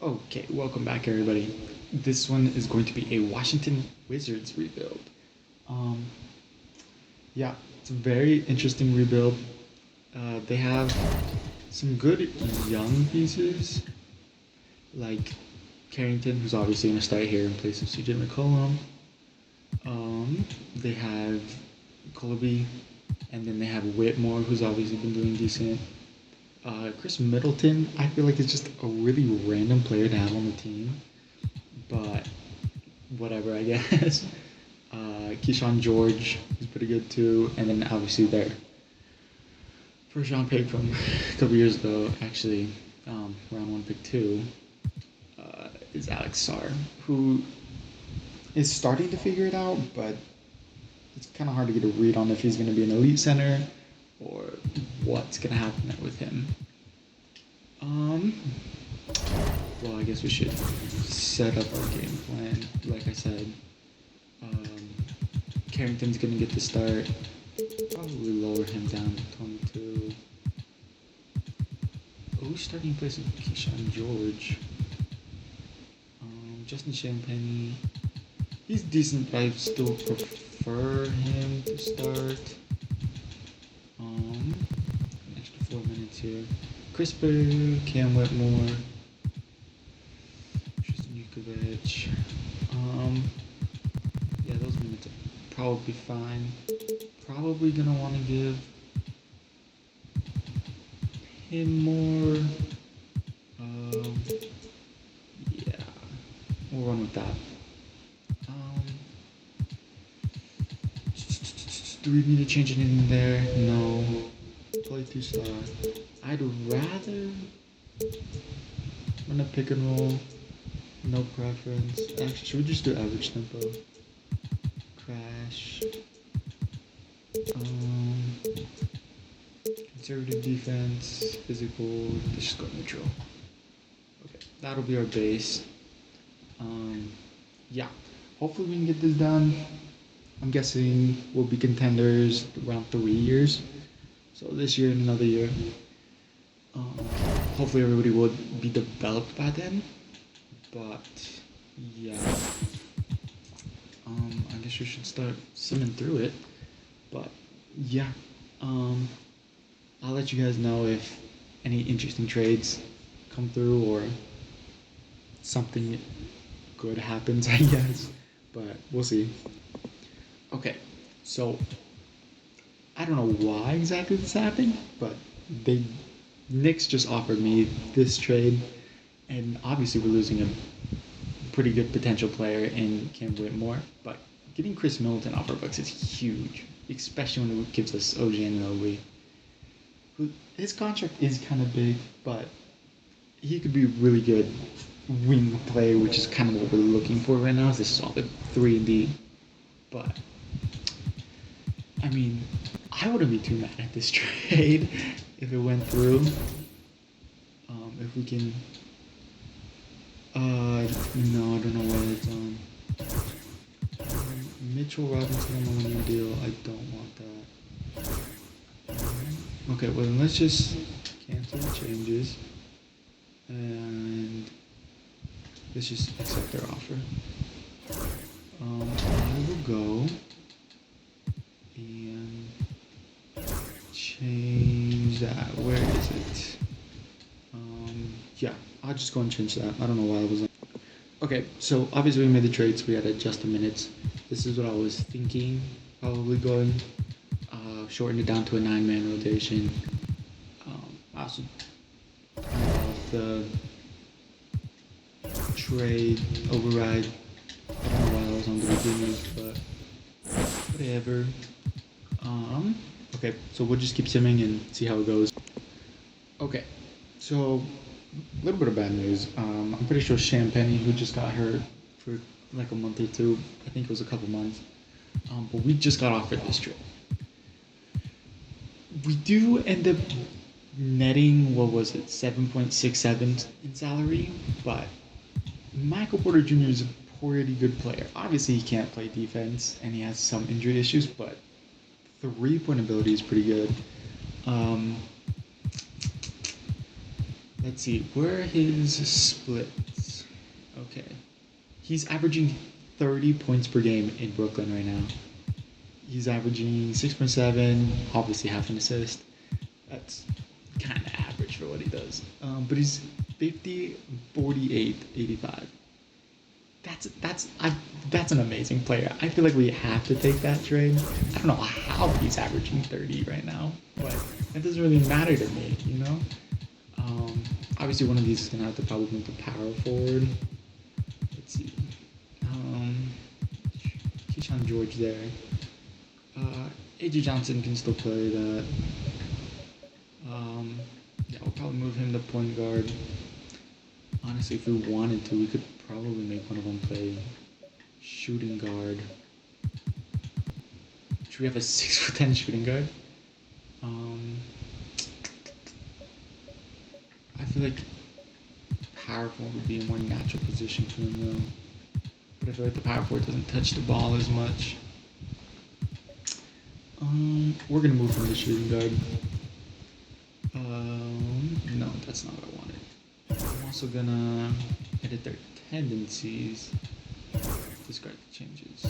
Okay, welcome back, everybody. This one is going to be a Washington Wizards rebuild. Um, yeah, it's a very interesting rebuild. They have some good young pieces, like Carrington, who's obviously going to start here in place of CJ McCollum. They have Colby, and then they have Whitmore, who's obviously been doing decent. Chris Middleton, I feel like it's just a really random player to have on the team, but whatever, I guess. Keyshawn George is pretty good too, and then obviously their first round pick from a couple years ago, actually round one pick two, is Alex Sarr, who is starting to figure it out, but it's kind of hard to get a read on if he's going to be an elite center or what's going to happen with him. Um, well, I guess we should set up our game plan. Like I said, um, Carrington's gonna get the start. Probably lower him down to 22. Who's starting in place of Keyshawn George? Justin Champagne. He's decent, but I still prefer him to start. An extra 4 minutes here. Crisper, Cam Whitmore, Tristan Yukovic. Yeah, those minutes are probably fine. Probably gonna want to give him more. Yeah, we'll run with that. Do we need to change anything there? No. Play two star. I'd rather run a pick and roll. No preference. Actually, should we just do average tempo? Crash. Conservative defense, physical, just go neutral. Okay, that'll be our base. Yeah, hopefully we can get this done. I'm guessing we'll be contenders around 3 years. So this year and another year. Hopefully everybody will be developed by then. But yeah, I guess we should start simming through it. But yeah, I'll let you guys know if any interesting trades come through or something good happens, I guess. But we'll see. Okay, so I don't know why exactly this happened, but Knicks just offered me this trade, and obviously we're losing a pretty good potential player in Cam Whitmore, but getting Chris Middleton off our books is huge, especially when it gives us OG Anunoby. His contract is kind of big, but he could be a really good wing player, which is kind of what we're looking for right now. This is all the 3-and-D, but I mean, I wouldn't be too mad at this trade if it went through. If we can, no, I don't know what it's on. Mitchell Robinson on a one-year deal. I don't want that. Okay, well then let's just cancel the changes and let's just accept their offer. I will go and change that. Where is it? Yeah, I'll just go and change that. I don't know why I was on. Okay, so obviously we made the trades. We had to adjust the minutes. This is what I was thinking, probably going. Shorten it down to a 9-man rotation. Also, the trade override. I don't know why I was on the beginning, but whatever. Okay, so we'll just keep simming and see how it goes. Okay, so a little bit of bad news. I'm pretty sure Champagne, who just got hurt for like a month or two, I think it was a couple months, but we just got offered this trade. We do end up netting, what was it, 7.67 in salary, but Michael Porter Jr. is a pretty good player. Obviously, he can't play defense and he has some injury issues, but three-point ability is pretty good. Let's see, where are his splits? Okay. He's averaging 30 points per game in Brooklyn right now. He's averaging 6.7, obviously half an assist. That's kind of average for what he does. But he's 50, 48, 85. That's an amazing player. I feel like we have to take that trade. I don't know how he's averaging 30 right now, but it doesn't really matter to me, you know? Obviously, one of these is going to have to probably move the power forward. Let's see. Keyshawn George there. AJ Johnson can still play that. Yeah, we'll probably move him to point guard. Honestly, if we wanted to, we could probably make one of them play shooting guard. Should we have a 6'10" shooting guard? I feel like power forward would be a more natural position for him though. But I feel like the power forward doesn't touch the ball as much. We're gonna move from the shooting guard. No, that's not what I wanted. I'm also gonna edit their tendencies. Discard the changes.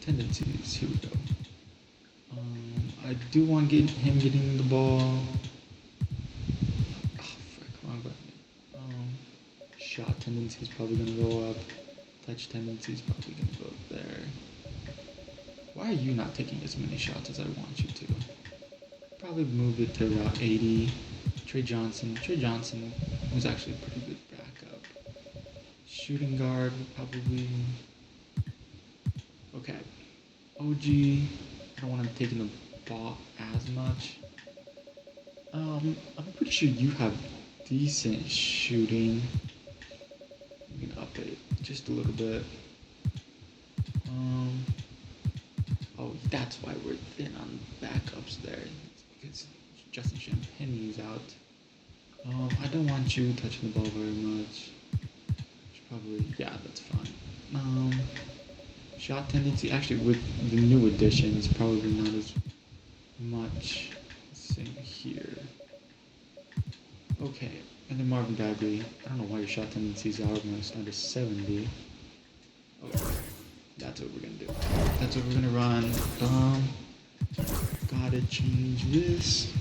Tendencies. Here we go. I do want him getting the ball. Oh, frick, wrong button. Shot tendency is probably gonna go up. Touch tendency is probably gonna go up there. Why are you not taking as many shots as I want you to? Probably move it to about 80. Trey Johnson was actually a pretty good backup. Shooting guard probably. Okay. OG. I don't want him taking the ball as much. I'm pretty sure you have decent shooting. We can up it just a little bit. Oh, that's why we're thin on backups there. It's because Justin Champagne's out. I don't want you touching the ball very much. Probably, yeah, that's fine. Shot tendency, actually, with the new additions, probably not as much. Same here. Okay, and then Marvin Bagley. I don't know why your shot tendencies are almost under 70. Okay, that's what we're gonna do. That's what we're gonna run. Gotta change this.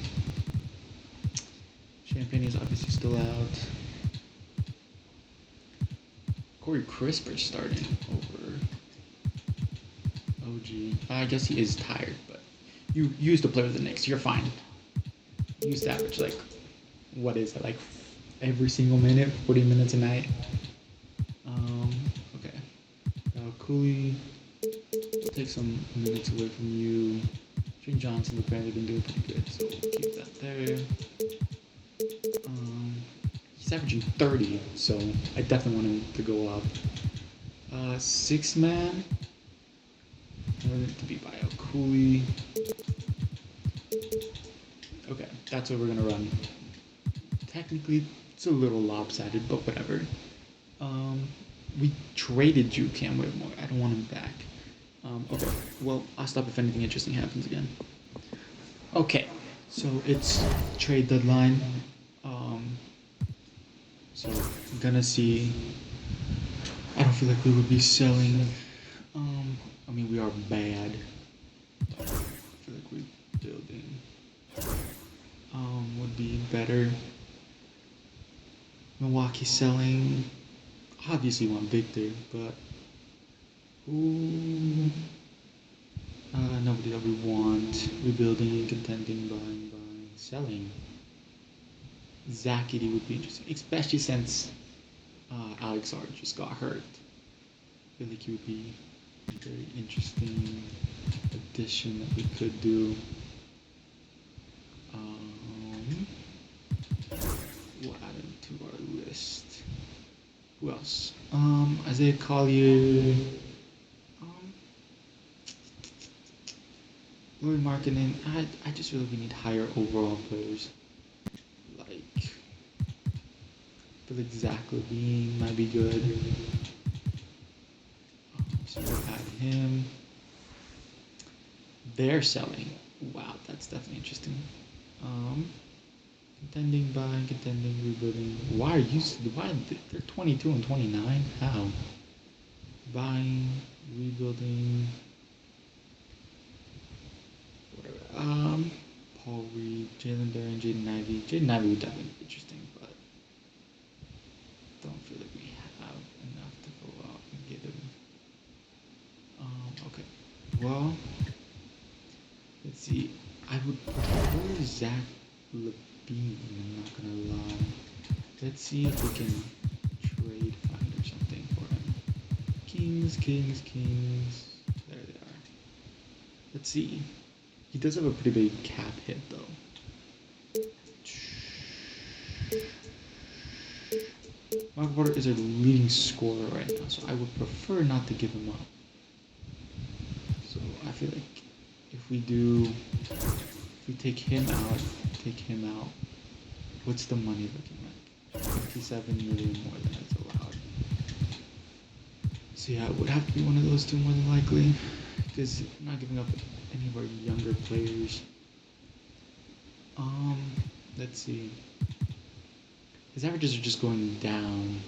Champagne is obviously still out. Corey Crisper starting over OG. I guess he is tired, but you used to play with the Knicks. You're fine. You used to average like, what is it, like every single minute, 40 minutes a night. Okay. Cooley, take some minutes away from you. Jane Johnson apparently been doing pretty good, so we'll keep that there. He's averaging 30, so I definitely want him to go up. 6-man. I want it to be by Cooley. Okay, that's what we're gonna run. Technically, it's a little lopsided, but whatever. We traded Juke Cam Whitmore. I don't want him back. Okay, well, I'll stop if anything interesting happens again. Okay, so it's trade deadline. So I'm gonna see. I don't feel like we would be selling. I mean, we are bad. But I feel like we're building. Would be better. Milwaukee selling. Obviously want Victor, but who? Nobody that we want. Rebuilding, contending, buying, selling. Zach Edey would be interesting, especially since Alex R just got hurt. I feel like he would be a very interesting addition that we could do. We'll add him to our list. Who else? Isaiah Collier. Lloyd Marketing. I just feel like we need higher overall players. Like, I feel like Zach Levine might be good. So we'll add him. They're selling. Wow, that's definitely interesting. Contending, buying, contending, rebuilding. Why are you? Why they're 22 and 29? How? Buying, rebuilding. Whatever. Paul Reed, Jalen Barron, Jaden Ivey. Jaden Ivey would definitely be interesting, but don't feel like we have enough to go out and get him. Okay. Well, let's see. I would prefer Zach Levine, I'm not gonna lie. Let's see if we can trade find or something for him. Kings, kings, kings. There they are. Let's see. He does have a pretty big cap hit though. Michael Porter is our leading scorer right now, so I would prefer not to give him up. So I feel like if we take him out, what's the money looking like? 57 million more than is allowed. So yeah, it would have to be one of those two more than likely, because I'm not giving up any of our younger players. Let's see. His averages are just going down.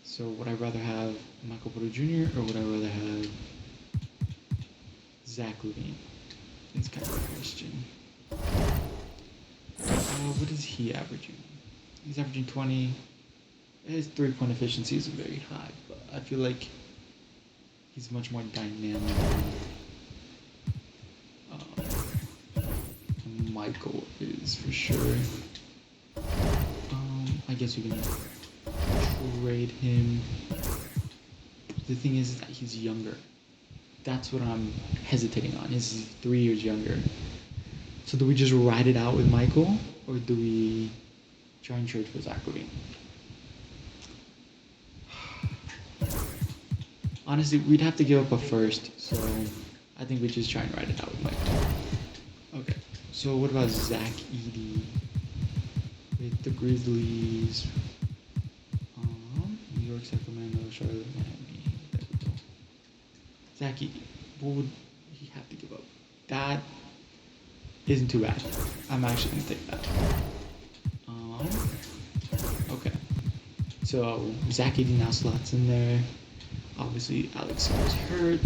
So would I rather have Michael Porter Jr. or would I rather have Zach Levine? It's kind of a question. What is he averaging? He's averaging 20. His three-point efficiency isn't very high, but I feel like he's much more dynamic than Michael is for sure. I guess we can trade him. The thing is that he's younger. That's what I'm hesitating on. He's 3 years younger. So do we just ride it out with Michael, or do we try and trade for Zach Levine? Honestly, we'd have to give up a first, so I think we just try and ride it out with Michael. Okay, so what about Zach Edey with the Grizzlies? New York, Sacramento, Charlotte, Miami. There we go. Zach Edey. What would he have to give up? That isn't too bad. I'm actually gonna take that. Okay. So Zach Edey now slots in there. Obviously, Alex was hurt.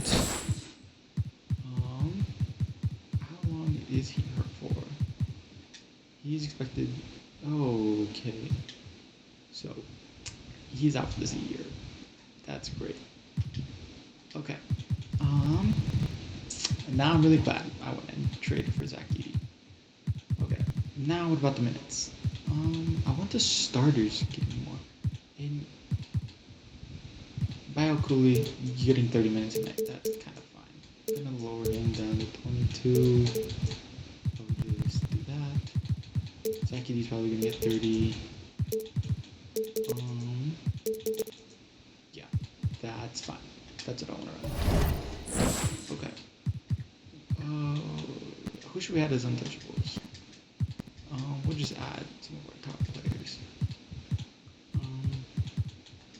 How long is he hurt for? He's expected. Oh, okay. So he's out for this year. That's great. Okay. Now I'm really glad I went and traded for Zach Edey. Okay. Now what about the minutes? I want the starters getting more. And Bio Cooley getting 30 minutes a night, that's kind of fine. I'm gonna lower him down to 22. I'll just do that. Zach Edey's probably gonna get 30. Yeah, that's fine. That's what I want to run. Okay. Who should we add as untouchables? We'll just add some of our top players.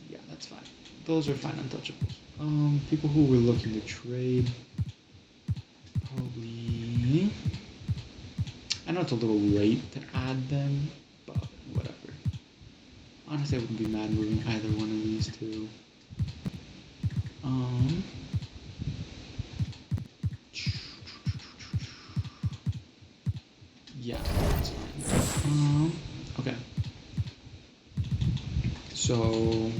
Yeah, that's fine. Those are fine untouchables. People who we're looking to trade. Probably. I know it's a little late to add them, but whatever. Honestly, I wouldn't be mad moving either one of these two. Yeah, that's fine. Okay. So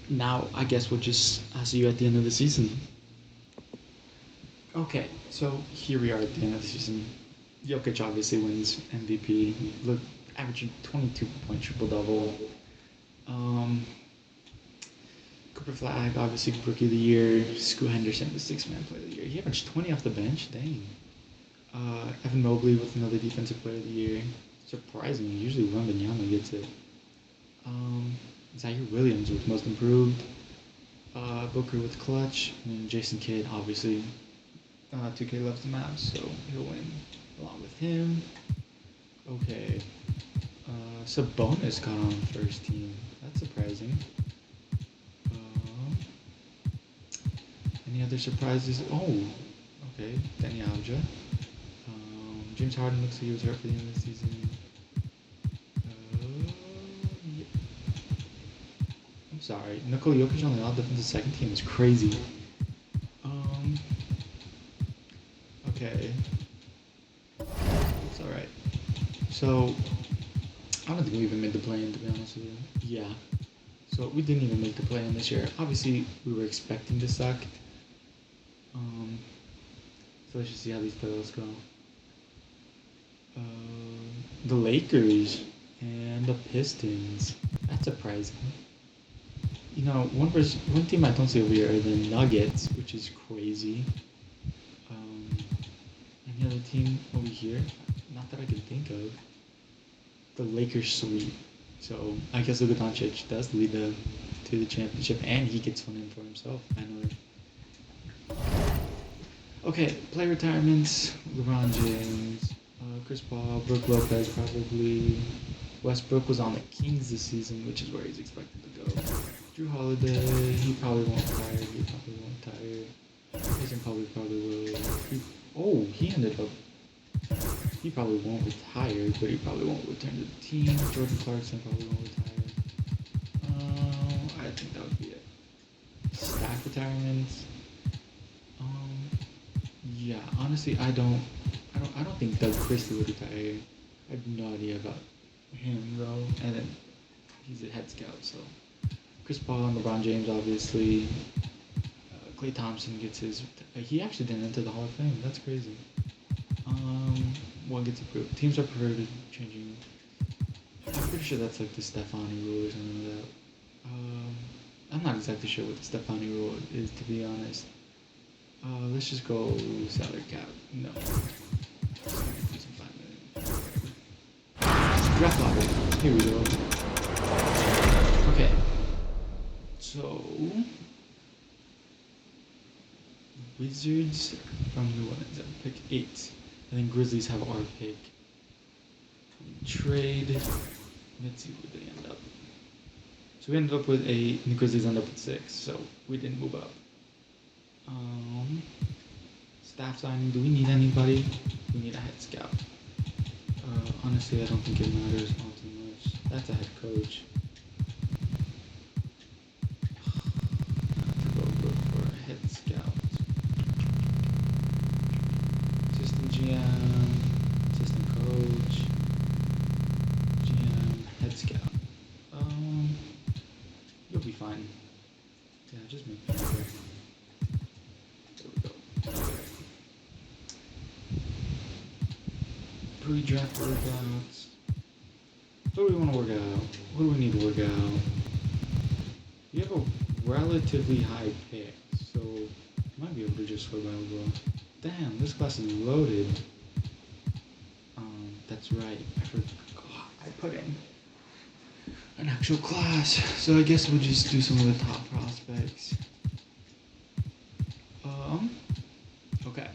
now I guess we'll just see you at the end of the season. Okay, so here we are at the end of the season. Jokic obviously wins MVP. Look, averaging 22-point triple-double. Cooper Flag, obviously Rookie of the Year. Scoot Henderson, the six-man player of the year. He averaged 20 off the bench. Dang. Evan Mobley with another defensive player of the year. Surprising. Usually Wembanyama gets it. Zaire Williams with most improved. Booker with clutch. And Jason Kidd, obviously. 2K loves the Mavs, so he'll win along with him. Okay. Sabonis got on first team. That's surprising. Any other surprises? Oh, okay. Danny Avdija. James Harden looks like he was hurt for the end of the season. Yeah. I'm sorry. Nikola Jokic on the all-defensive second team is crazy. Okay. It's alright. So, I don't think we even made the play-in, to be honest with you. Yeah. So, we didn't even make the play-in this year. Obviously, we were expecting to suck. So let's just see how these playoffs go. The Lakers and the Pistons. That's surprising. You know, one team I don't see over here are the Nuggets, which is crazy. Any other team over here? Not that I can think of. The Lakers sweep. So I guess Luka Doncic does lead to the championship, and he gets one in for himself. Finally. Okay, play retirements. LeBron James, Chris Paul, Brook Lopez probably. Westbrook was on the Kings this season, which is where he's expected to go. Drew Holiday, he probably won't retire. He probably won't retire. Jason probably will. He ended up. He probably won't retire, but he probably won't return to the team. Jordan Clarkson probably won't retire. I think that would be it. Staff retirements. Yeah, honestly, I don't think Doug Christie would retire. I have no idea about him though, and then he's a head scout, so Chris Paul and LeBron James, obviously. Klay Thompson gets his. He actually didn't enter the Hall of Fame. That's crazy. One gets approved. Teams are preferred changing. I'm pretty sure that's like the Stefani rule or something like that. I'm not exactly sure what the Stefani rule is, to be honest. Let's just go salary cap. No. Draft lottery. Here we go. Okay. So, Wizards from New Orleans at pick 8. And then Grizzlies have our pick. Trade. Let's see where they end up. So we ended up with 8, and the Grizzlies ended up with 6. So we didn't move up. Staff signing. Do we need anybody? We need a head scout. Honestly, I don't think it matters all too much. That's a head coach. Let's go look for a head scout. Assistant GM, assistant coach, GM, head scout. You'll be fine. Yeah, just make it better. There we go. Pre-draft workouts. What do we want to work out? What do we need to work out? You have a relatively high pick, so you might be able to just sort by overall. Damn, this class is loaded. That's right. I forgot. I put in an actual class, so I guess we'll just do some of the top prospects. Okay.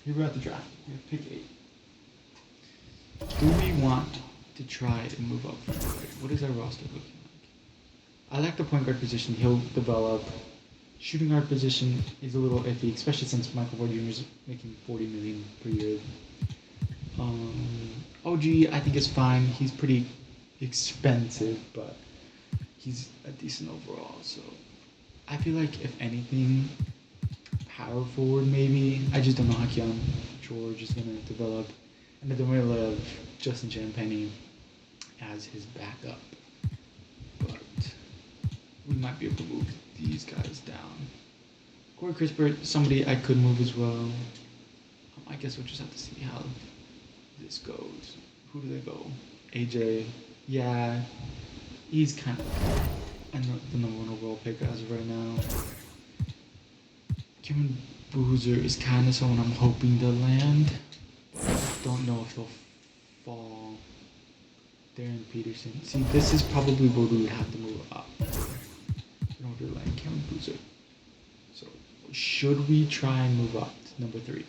Here we're at the draft. We have pick 8. Do we want to try and move up? What is our roster looking like? I like the point guard position. He'll develop. Shooting guard position is a little iffy, especially since Michael Porter Jr. is making $40 million per year. OG, I think is fine. He's pretty expensive, but he's a decent overall. So I feel like if anything, power forward maybe. I just don't know how Keon George is gonna develop. And then we have Justin Champagnie as his backup. But we might be able to move these guys down. Corey Kispert, somebody I could move as well. I guess we'll just have to see how this goes. Who do they go? AJ. Yeah, he's kind of the number 1 overall pick as of right now. Kevin Boozer is kind of someone I'm hoping to land. Don't know if he'll fall. Darren Peterson. See, this is probably where we would have to move up in order to land Kevin Boozer. So, should we try and move up to number 3?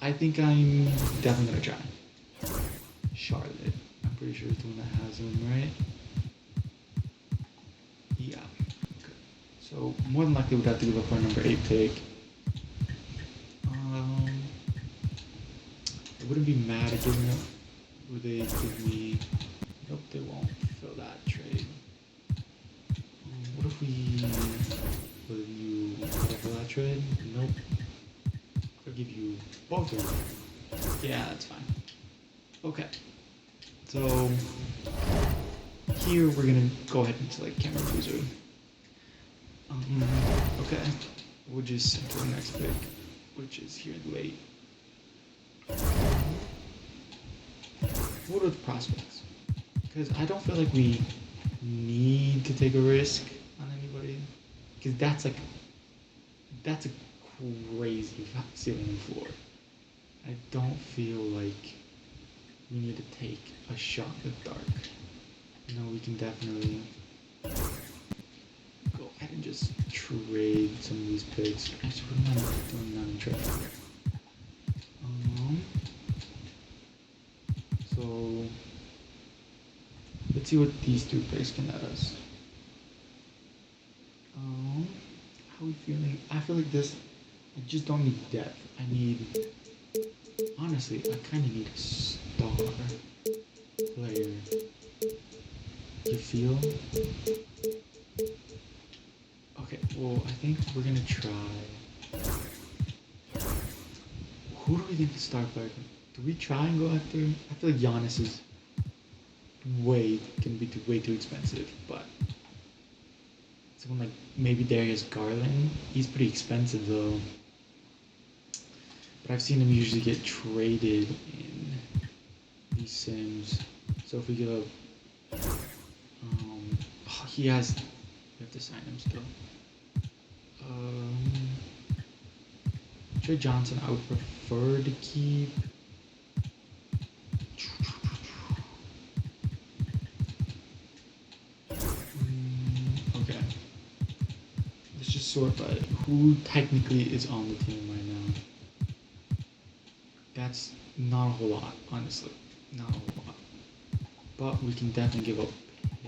I think I'm definitely gonna try. Charlotte. I'm pretty sure it's the one that has him, right? Yeah. Okay. So more than likely we'd have to give up our number 8 pick. gonna be mad at giving up. Would they give me? Nope, they won't fill that trade. What if we? Will you fill that trade? Nope. I'll give you both of them. Yeah, that's fine. Okay. So here we're gonna go ahead and select Cameron Boozer. Okay. We'll just send to the next pick, which is here late. What are the prospects? Because I don't feel like we need to take a risk on anybody. Because that's a crazy ceiling and floor. I don't feel like we need to take a shot in the dark. We can definitely go ahead and just trade some of these picks. Actually, what am I doing now in trade? So let's see what these two picks can let us. How are we feeling? I feel like this. I just don't need depth. I need. Honestly, I kind of need a star player. You feel? Okay, well, I think we're gonna try. Who do we think the star player can? Do we try and go after? I feel like Giannis is can be way too expensive, but someone like maybe Darius Garland. He's pretty expensive though. But I've seen him usually get traded in these sims. So if we give up, we have to sign him still. Trey Johnson, I would prefer to keep. Okay. Let's just sort by who technically is on the team right now. That's not a whole lot, honestly. Not a whole lot. But we can definitely give up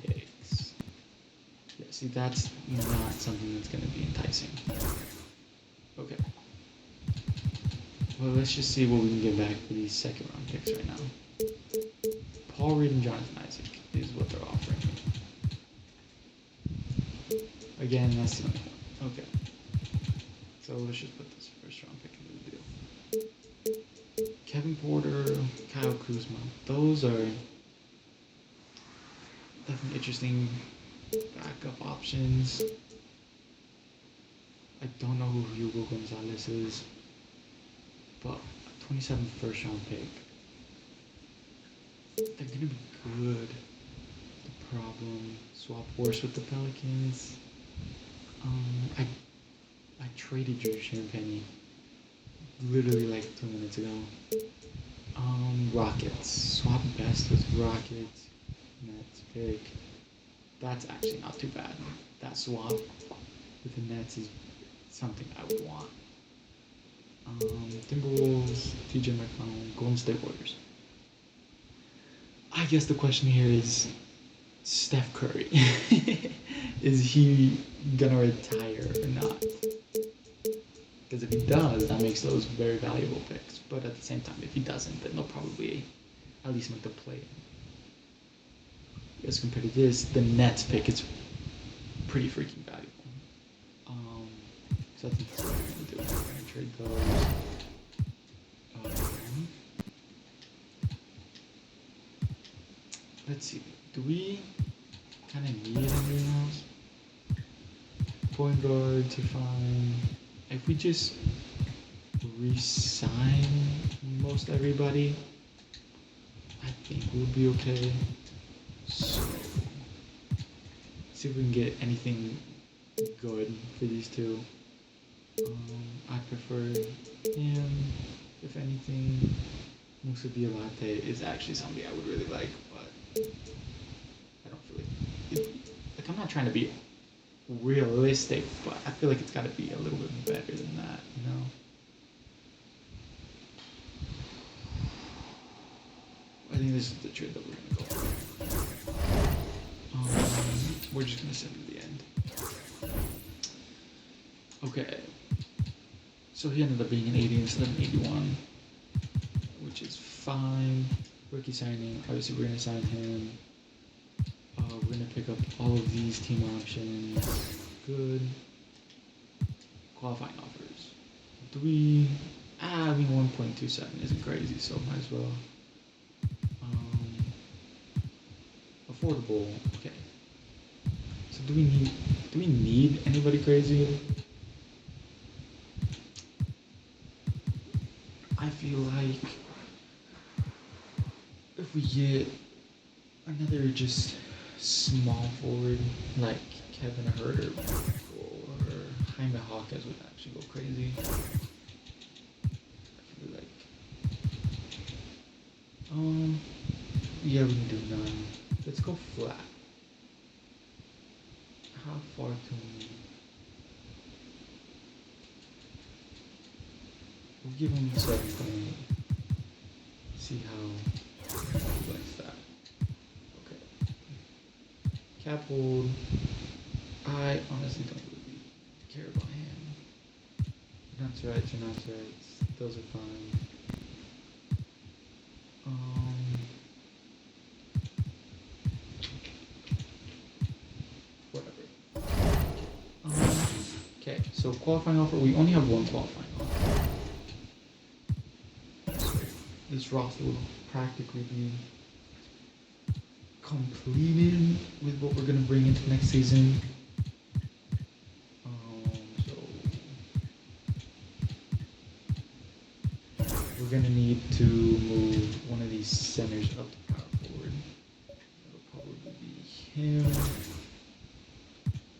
picks. Yeah, see, that's not something that's going to be enticing. Okay. Well, let's just see what we can get back for these second round picks right now. Paul Reed and Jonathan Isaac is what they're offering me. Again, that's the only one. Okay. So let's just put this first round pick into the deal. Kevin Porter, Kyle Kuzma. Those are definitely interesting backup options. I don't know who Hugo Gonzalez is, but 27th first round pick. They're gonna be good. The problem, swap horse with the Pelicans. I traded Drew Champagne literally like 2 minutes ago. Rockets. Swap best with Rockets. Nets pick. That's actually not too bad. That swap with the Nets is something I would want. Timberwolves, TJ McConnell, Golden State Warriors. I guess the question here is Steph Curry. Is he gonna retire or not? Because if he does, that makes those very valuable picks. But at the same time, if he doesn't, then they'll probably at least make the play. As compared to this, the Nets pick is pretty freaking valuable. So I think that's what we're gonna do. We're gonna trade those. Let's see. Do we kind of need anything else? Point guard to find. If we just re-sign most everybody, I think we'll be okay. So, see if we can get anything good for these two. I prefer him. If anything, Musa Diabate is actually somebody I would really like, but I don't feel like I'm not trying to be realistic, but I feel like it's got to be a little bit better than that, you know? I think this is the trade that we're going to go for. We're just going to send it to the end. Okay. So he ended up being an 80 instead of an 81, which is fine. Rookie signing, obviously we're gonna sign him. We're gonna pick up all of these team options. Good. Qualifying offers. 1.27 isn't crazy, so might as well. Affordable. Okay. So do we need anybody crazy? I feel like if we get another just small forward like Kevin Hurt or Jaime Hawkins would actually go crazy. I feel like yeah, we can do none. Let's go flat. How far can we? We'll give him 7.8. See how he likes that. Okay. Cap hold. I honestly don't really care about him. Not rights or not rights. Those are fine. Whatever. Okay, so qualifying offer. We only have one qualifying offer. This roster will practically be completed with what we're gonna bring into next season. So we're gonna need to move one of these centers up to power forward. That'll probably be him.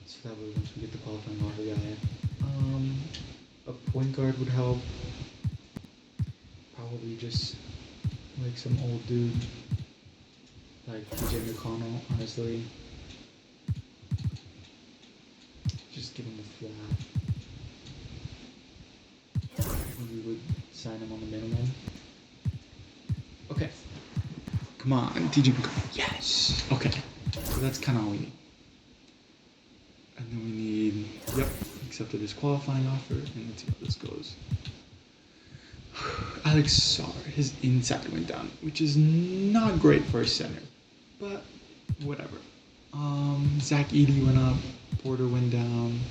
So that way, once we get the qualifying offer guy, a point guard would help. Probably just like some old dude, like TJ McConnell, honestly. Just give him a flat. We would sign him on the minimum. Okay. Come on, TJ McConnell. Yes! Okay. So that's kind of all we need. And then we need, accepted his qualifying offer, and let's see how this goes. Alex Sarr, his inside went down, which is not great for a center, but whatever. Zach Edey went up, Porter went down,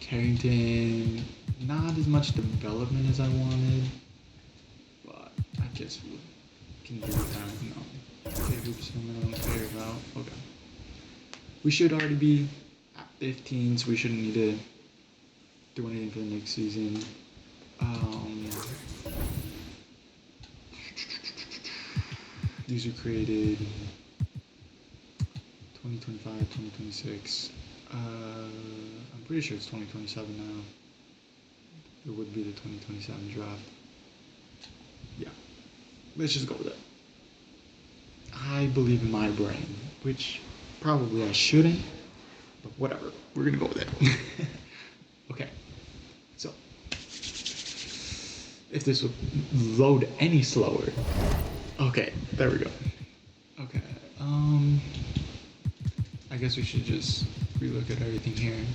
Carrington, not as much development as I wanted, but I guess we can do that. No. Okay, hoops, I don't care about. Okay. We should already be at 15, so we shouldn't need to do anything for the next season. These are created 2025, 2026. I'm pretty sure it's 2027 now. It would be the 2027 draft. Yeah. Let's just go with it. I believe in my brain, which probably I shouldn't, but whatever. We're gonna go with it. Okay. So, if this would load any slower. Okay, there we go. Okay, I guess we should just relook at everything here.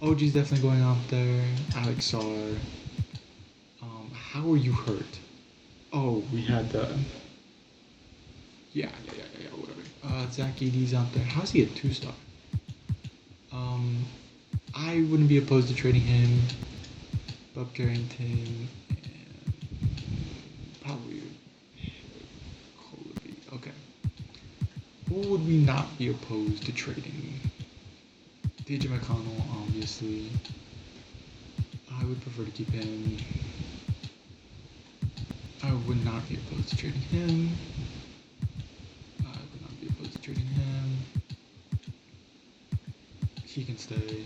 OG's definitely going up there. Alex Sarr. How are you hurt? Oh, we had the... Yeah, whatever. Zach Edey's out there. How's he a 2-star? I wouldn't be opposed to trading him. Bob Carrington. And probably... Okay. Who would we not be opposed to trading? TJ McConnell, obviously. I would prefer to keep him. I would not be opposed to trading him. He can stay.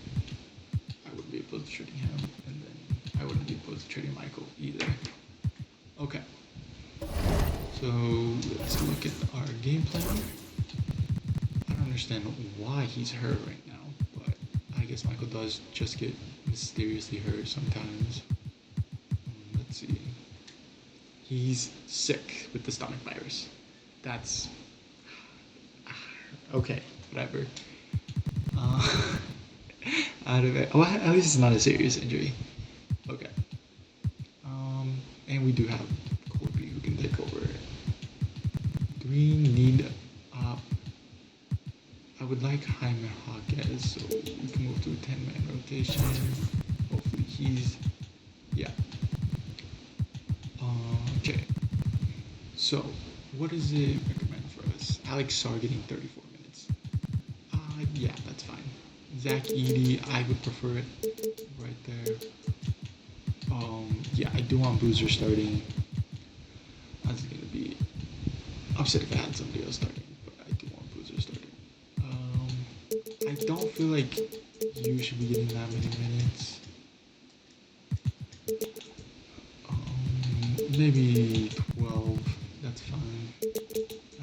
I wouldn't be opposed to trading him. And then I wouldn't be opposed to trading Michael either. Okay. So let's look at our game plan. I don't understand why he's hurt right now, but I guess Michael does just get mysteriously hurt sometimes. Let's see. He's sick with the stomach virus. That's okay, whatever. Out of it. Well, at least it's not a serious injury. Okay. And we do have Corby who can take over would like Jaime Jaquez, so we can move to a 10-man rotation. Hopefully he's, yeah. Okay. So, what does it recommend for us? Alex Sarr getting 34 minutes. Yeah, that's fine. Zach Edey, I would prefer it right there. Yeah, I do want Boozer starting. That's gonna be upset if I had somebody else starting, but I do want Boozer starting. I don't feel like you should be getting that many minutes. Maybe 12. That's fine.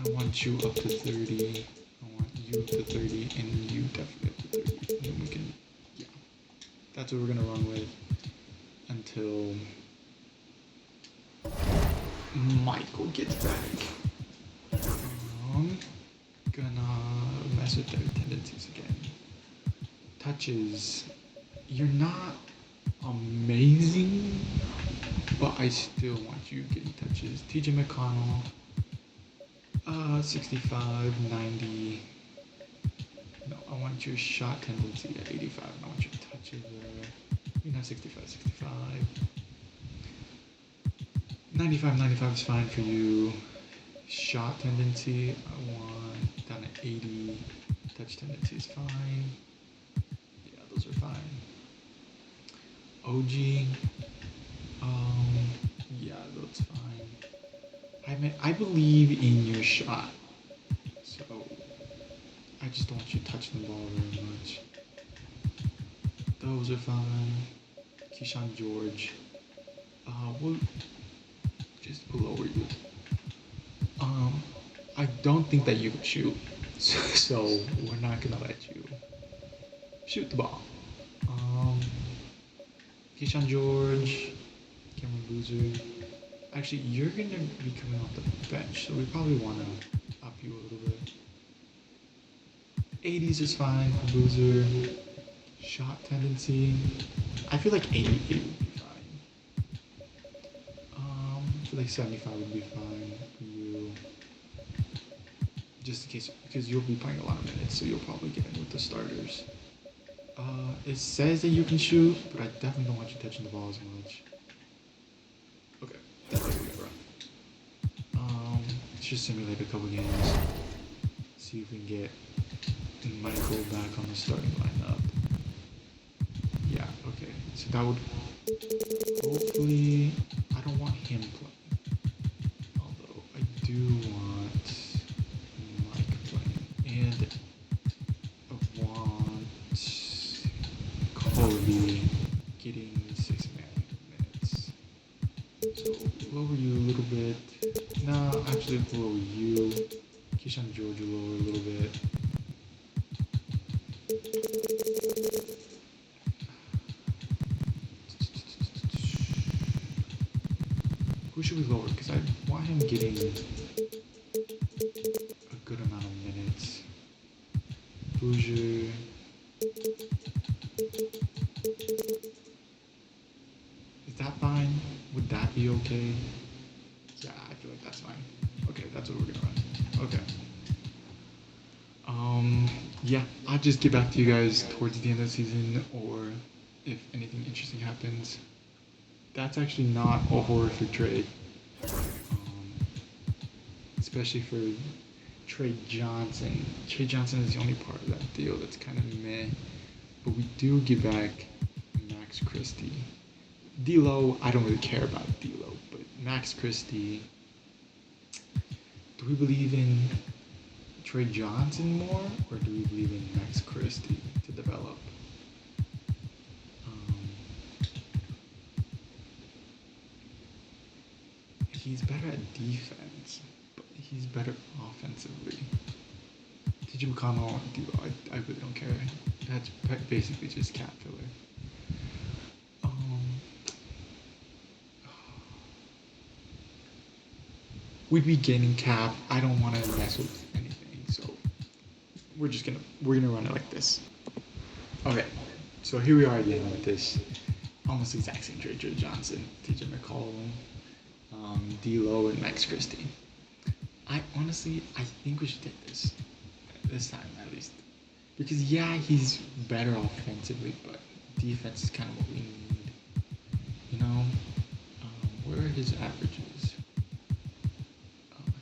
I want you up to 30. I want you up to 30, and you definitely up to 30. And then we can, yeah. That's what we're gonna run with until Michael gets back. Gonna mess with their tendencies again. Touches. You're not amazing, but I still want you getting touches. TJ McConnell, 65, 90. No, I want your shot tendency at 85, and I want your touches you're not 65, 65. 95 is fine for you. Shot tendency, I want down at 80. Touch tendency is fine. Yeah, those are fine. OG, yeah, that's fine. I believe in your shot, so I just don't want you touching the ball very much. Those are fine. Keyshawn George, we'll just lower you. I don't think that you can shoot, so we're not gonna let you shoot the ball. Keyshawn George, Cameron Boozer. Actually, you're gonna be coming off the bench, so we probably wanna up you a little bit. 80s is fine for Boozer. Shot tendency, I feel like 88 would be fine. I feel like 75 would be fine for you. Just in case, because you'll be playing a lot of minutes, so you'll probably get in with the starters. It says that you can shoot, but I definitely don't want you touching the ball as much. Okay, that's gonna be rough. Let's just simulate a couple games. See if we can get Michael back on the starting lineup. Yeah, okay. So that would hopefully, I don't want him playing. Although I do want Mike playing. And I want Kobe getting 6-man minutes. So lower you a little bit. Nah, actually lower you. Keyshawn George lower a little bit. Who should we lower? Because I want him getting a good amount of minutes. Bouger. Is that fine? Would that be okay? Yeah, I feel like that's fine. Okay, that's what we're gonna run. Okay. Yeah, I'll just get back to you guys towards the end of the season, or if anything interesting happens. That's actually not a horrific trade. Especially for Trey Johnson. Trey Johnson is the only part of that deal that's kind of meh. But we do get back Max Christie. D'Lo, I don't really care about D'Lo, but Max Christie. Do we believe in Trey Johnson more, or do we believe in Max Christie to develop? He's better at defense, but he's better offensively. TJ McConnell, I really don't care. That's basically just cap filler. We'd be gaining cap. I don't want to mess with anything, so we're gonna run it like this. Okay, so here we are again with this almost exact same trade: Trey Johnson, TJ McCollum, D'Lo, and Max Christie. I think we should take this time at least. Because yeah, he's better offensively, but defense is kind of what we need. You know, where are his averages?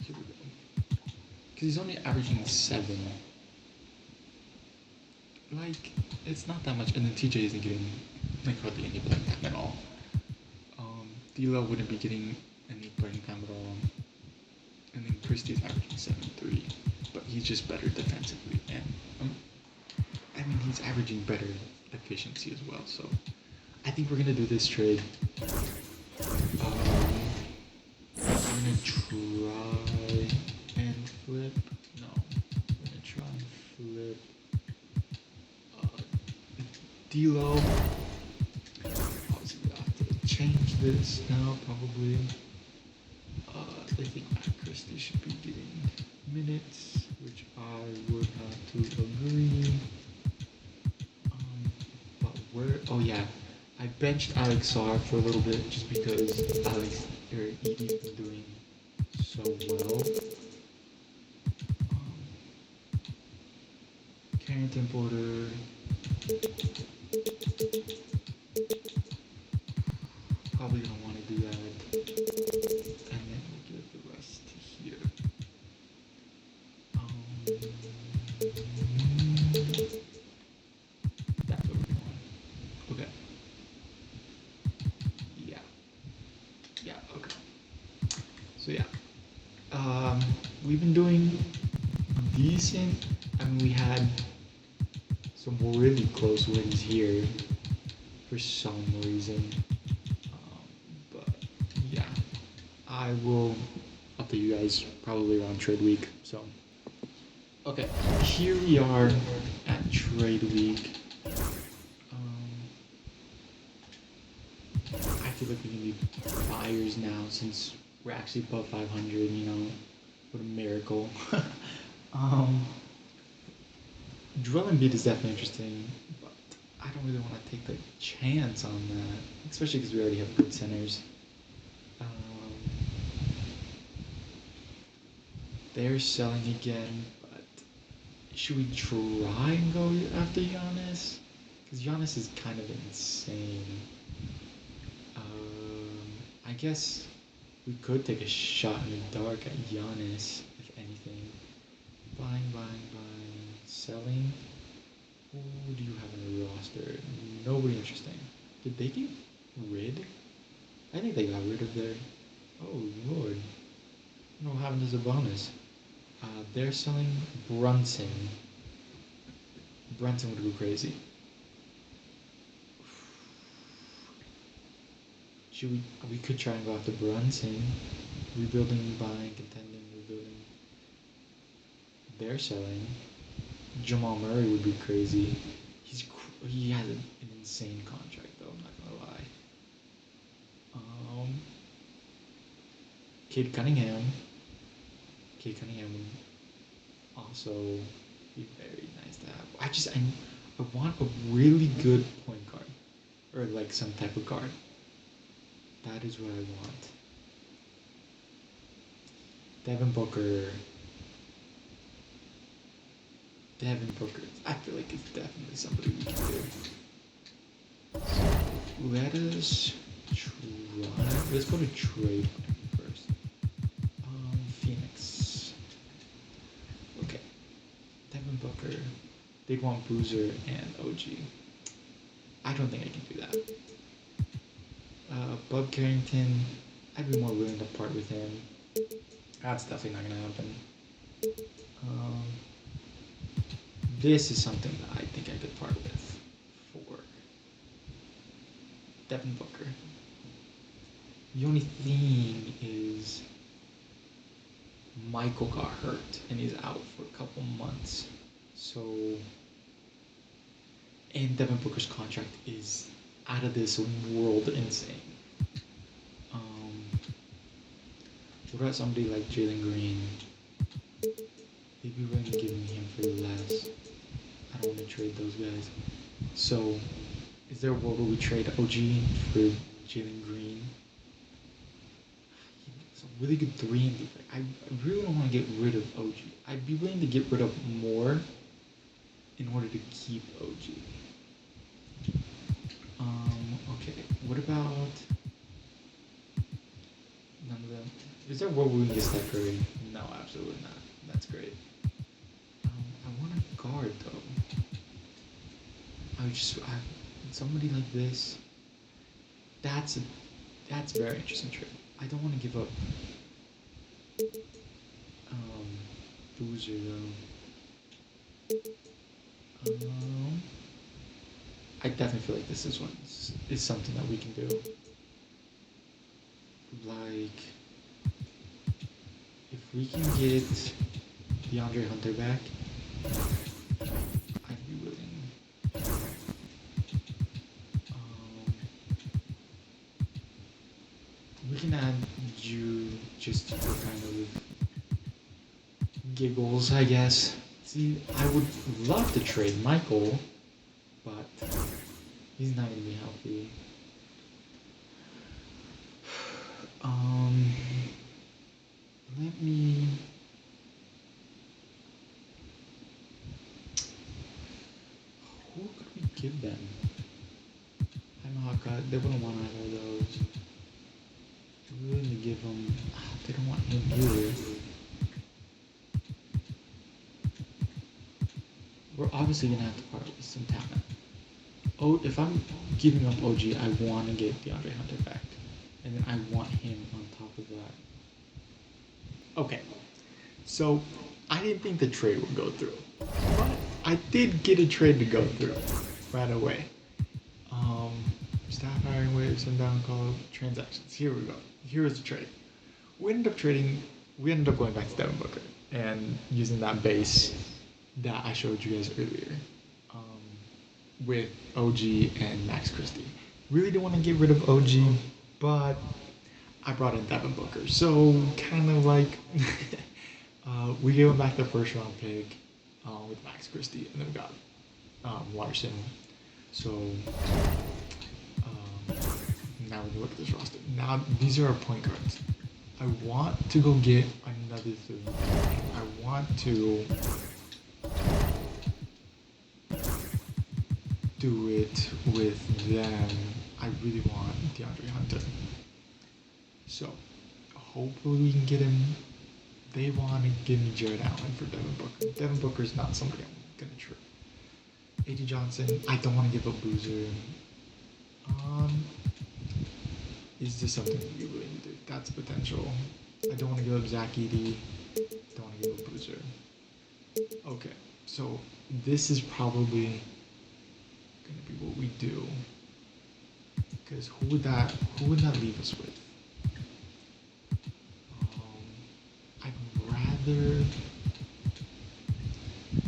Here we go. Because he's only averaging 7. Like, it's not that much. And then TJ isn't getting like hardly any playing time at all. D'Lo wouldn't be getting any playing time at all. And then Christie's averaging 7.3, but he's just better defensively. And I mean, he's averaging better efficiency as well. So I think we're gonna do this trade. We're gonna try and flip. No, we're gonna try and flip D'Lo. Obviously, we have to change this now, probably. I think Matt Christie should be getting minutes, which I would have to agree. But where? Oh yeah, I benched Alex Sarr for a little bit just because Edie's been doing so well. Carrington Porter. Probably don't want to do that. And then we'll give the rest here. That's what we're doing. Okay. Yeah. Yeah, okay. So yeah. We've been doing decent. I mean, we had some really close wins here for some reason. But yeah, I will update you guys probably around trade week. So, okay, here we are at trade week. I feel like we can be buyers now since we're actually above 500. You know, what a miracle. Joel Embiid is definitely interesting, but I don't really want to take the chance on that, especially because we already have good centers. They're selling again, but should we try and go after Giannis? Because Giannis is kind of insane. I guess we could take a shot in the dark at Giannis, if anything. Buying, selling. Who do you have on the roster? Nobody interesting. Did they get rid? I think they got rid of their. Oh lord. I don't know what happened to Sabonis. They're selling Brunson. Brunson would go crazy. Should we? We could try and go after Brunson. Rebuilding, buying, contending, rebuilding. They're selling. Jamal Murray would be crazy. He has an insane contract though. I'm not gonna lie. Cade Cunningham. Cade Cunningham would also be very nice to have. I want a really good point guard, or like some type of guard. That is what I want. Devin Booker. Devin Booker. I feel like it's definitely somebody we can do. So let us try. Let's go to trade first. Phoenix. Okay. Devin Booker. They'd want Boozer and OG. I don't think I can do that. Bub Carrington. I'd be more willing to part with him. That's definitely not gonna happen. This is something that I think I could part with for Devin Booker. The only thing is Michael got hurt and he's out for a couple months. So, and Devin Booker's contract is out of this world insane. What about somebody like Jalen Green? They'd be willing to give me him for less. I don't want to trade those guys. So, is there a world where we trade OG for Jalen Green? It's a really good 3 and D. I really don't want to get rid of OG. I'd be willing to get rid of more, in order to keep OG. Okay. What about none of them? Is there what we can get Steph Curry? No, absolutely not. That's great. I want a guard though. Somebody like this. That's a that's a very interesting trade. I don't want to give up um Boozer though. I definitely feel like this is something that we can do. Like if we can get DeAndre Hunter back, I'd be willing. We can add you just for kind of giggles, I guess. See, I would love to trade Michael, but he's not gonna be healthy. Let me. Who could we give them? I'm not God. They wouldn't want either of those. We're willing to give them. They don't want him either. We're obviously gonna have to part with some talent. Oh, if I'm giving up OG, I want to get DeAndre Hunter back, and then I want him on top of that. Okay, so I didn't think the trade would go through, but I did get a trade to go through right away. Staff hiring waves and down call transactions. Here we go. Here is the trade. We ended up trading. We ended up going back to Devin Booker and using that base that I showed you guys earlier, with OG and Max Christie. Really didn't want to get rid of OG, but I brought in Devin Booker. So kind of like we gave him back the first round pick with Max Christie, and then we got Watterson. So now we look at this roster. Now these are our point guards. I want to go get another three. I want to do it with them. I really want DeAndre Hunter. So hopefully we can get him. They want to give me Jared Allen for Devin Booker. Devin Booker is not somebody I'm gonna trade. A.D. Johnson, I don't want to give up Boozer. Is this something that you're willing to do? That's potential. I don't want to give up Zach Edey. Don't want to give up Boozer. Okay, so this is probably gonna be what we do. Because who would that leave us with? I'd rather.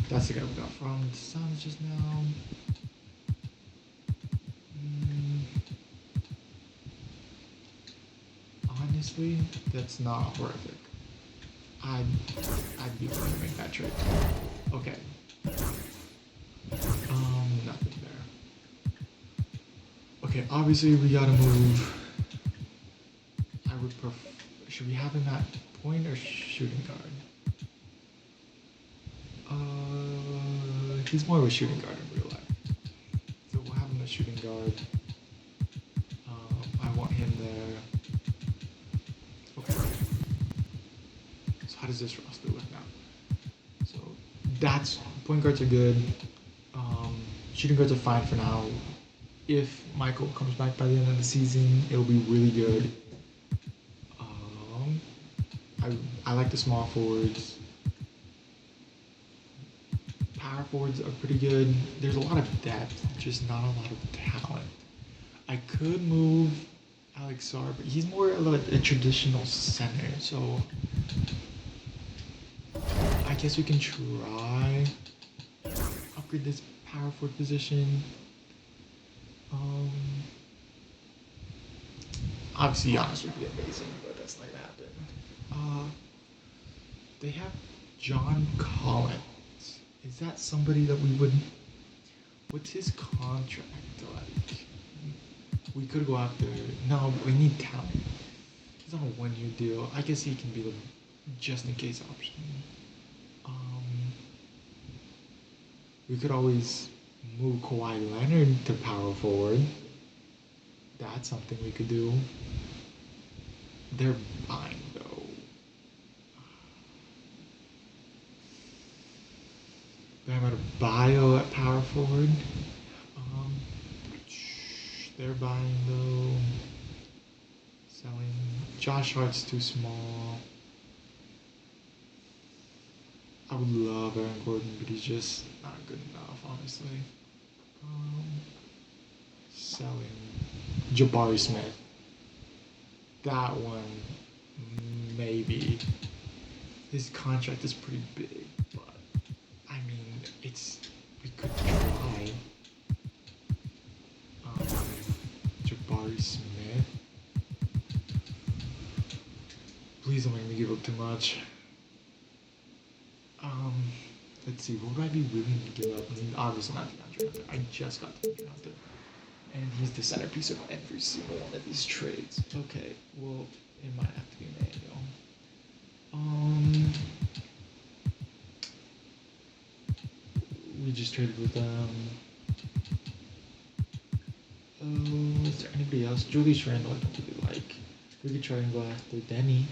That's the guy we got from the Suns just now. Honestly, that's not horrific. I'd be willing to make that trade. Okay. Nothing there. Okay, obviously we gotta move. I would prefer. Should we have him at point or shooting guard? He's more of a shooting guard in real life. So we'll have him at shooting guard. I want him there. Okay. So how does this roster look now? So that's point guards are good. Shooting guards are fine for now. If Michael comes back by the end of the season, it'll be really good. I like the small forwards. Power forwards are pretty good. There's a lot of depth, just not a lot of talent. I could move Alex Sarr, but he's more of a traditional center, so I guess we can try upgrade this power forward position. Obviously, Giannis would be amazing, but that's not gonna happen. They have John Collins. Is that somebody that we would? What's his contract like? We could go after. No, we need talent. He's on a 1-year deal. I guess he can be the just in case option. We could always move Kawhi Leonard to power forward. That's something we could do. They're buying though. Bam Adebayo at power forward. Um, they're buying though. Selling. Josh Hart's too small. I would love Aaron Gordon, but he's just not good enough, honestly. Um, Selling. Jabari Smith. That one, maybe. His contract is pretty big, but I mean, we could try. Jabari Smith. Please don't make me give up too much. Let's see, what would I be willing to give up? I mean, obviously not DeAndre Hunter. I just got DeAndre Hunter. And he's the centerpiece of every single one of these trades. Okay, well, it might have to be Manuel. We just traded with is there anybody else? Julius Randle I don't really like. We could try and go after Denny.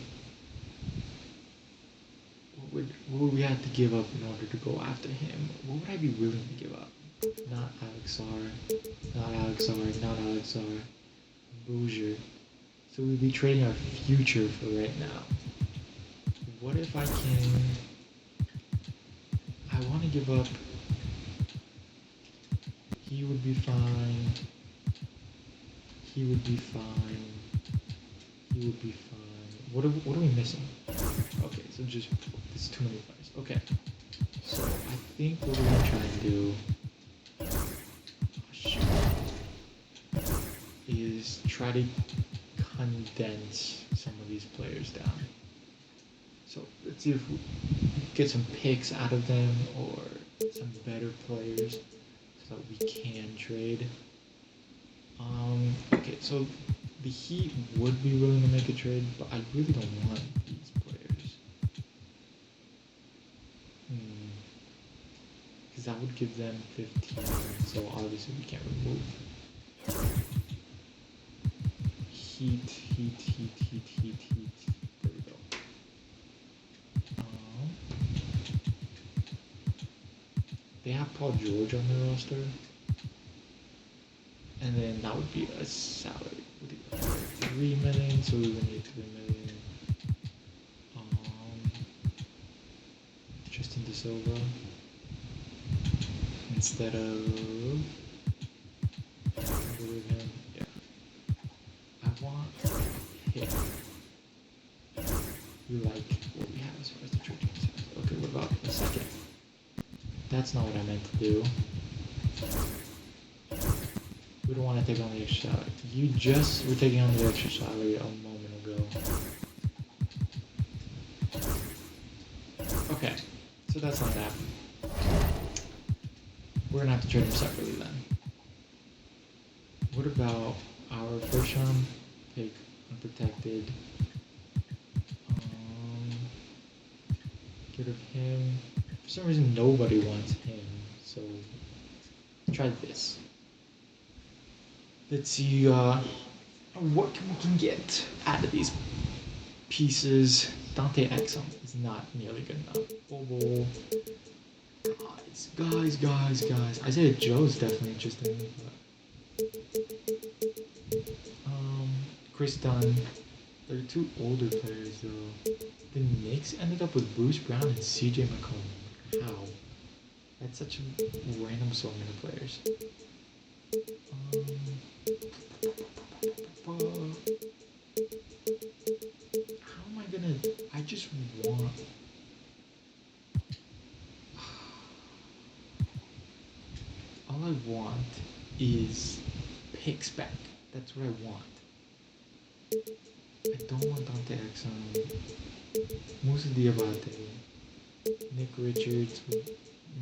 What would we have to give up in order to go after him? What would I be willing to give up? Not Alex Sarr. Bouger. So we'd be trading our future for right now. What if I want to give up. He would be fine. What are we missing? Okay, so just this is too many players. Okay, so I think what we're gonna try and do is try to condense some of these players down. So let's see if we get some picks out of them or some better players so that we can trade. Okay, so the Heat would be willing to make a trade, but I really don't want these players. Because that would give them 15, so obviously we can't remove. Heat. There we go. They have Paul George on their roster. And then that would be a salary. 3 million, so we would need 3 million. Tristan Da Silva. Instead of him. Yeah. I want him. We like what we have as far as the trade goes. Okay, what about a second? That's not what I meant to do. We don't want to take on the extra salary. You just were taking on the extra salary a moment ago. Okay, so that's not happening. We're gonna have to trade him separately then. What about our first round pick, unprotected? Get rid of him. For some reason, nobody wants him, so try this. Let's see what we can get out of these pieces. Dante Exum is not nearly good enough. Bobo. Guys. Isaiah Joe's definitely interesting. But, Chris Dunn. They're two older players though. The Knicks ended up with Bruce Brown and CJ McCollum. How? That's such a random assortment of players. How am I gonna? I just want. All I want is picks back. That's what I want. I don't want Dante Exum. Moussa Diabate. Nick Richards.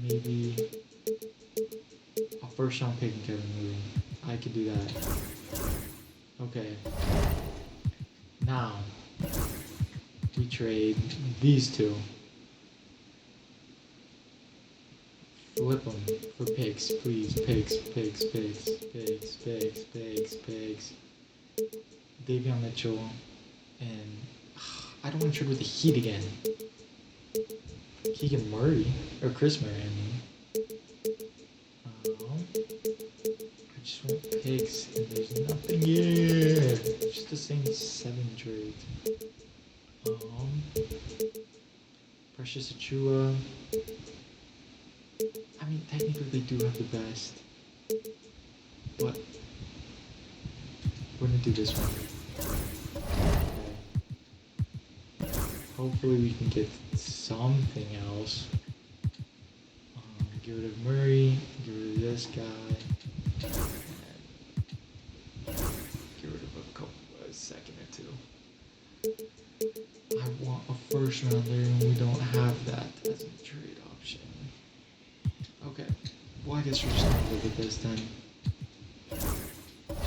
Maybe a first round pick in Kevin Looney. I could do that. Okay. Now we trade these two for Flip them for picks, please. Picks. Davion Mitchell. And I don't want to trade with the Heat again. Keegan Murray. Or Chris Murray, I mean. I just want picks and there's nothing here. It's just the same 7 trades. Precious Achua. I mean, technically they do have the best. But we're gonna do this one. Okay. Hopefully we can get something else. Get rid of Murray, get rid of this guy, and get rid of a second or two. I want a first rounder and we don't have that as a trade option. Okay, well I guess we're just gonna look at this then.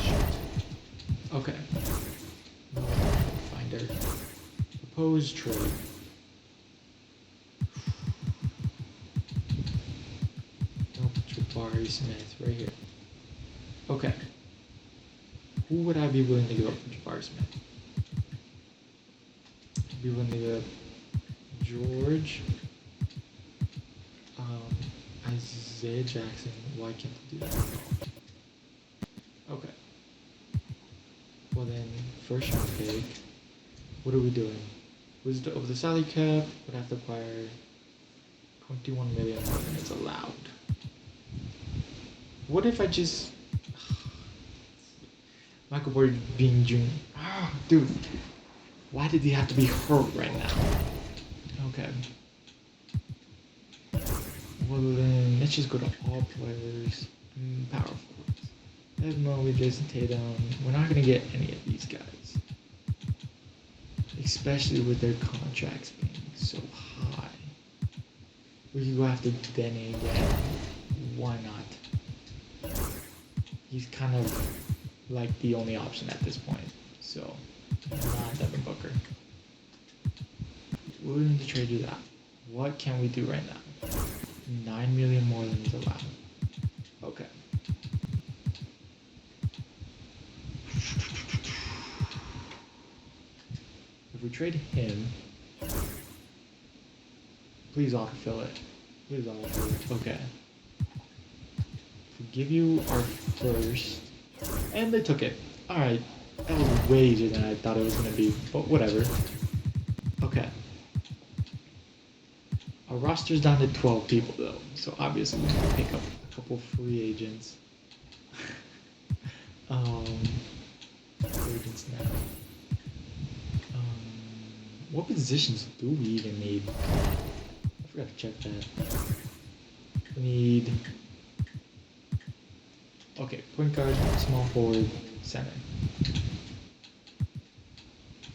Shoot. Okay. No, Finder. Proposed trade. Jabari Smith right here. Okay. Who would I be willing to give up for Jabari Smith? I'd be willing to give up George. Isaiah Jackson. Why can't I do that? Okay. Well then, first round pick. What are we doing? Of the salary cap, would have to acquire 21 million more than it's allowed. What if I just... Michael Porter being Jr. Dude. Why did he have to be hurt right now? Okay. Well then, let's just go to all players. Power forwards. Evan Mobley, Jason Tatum. We're not going to get any of these guys. Especially with their contracts being so high. We could go after Denny again. Why not? He's kind of like the only option at this point. So, not Devin Booker. We're willing to trade you that. What can we do right now? 9 million more than is allowed. Okay. If we trade him, please autofill it. Please autofill it. Okay. To give you our first, and they took it. Alright, that was way easier than I thought it was going to be, but whatever. Okay. Our roster's down to 12 people though, so obviously we have to pick up a couple free agents. Free agents now. What positions do we even need? I forgot to check that. We need... Okay, point guard, small forward, center.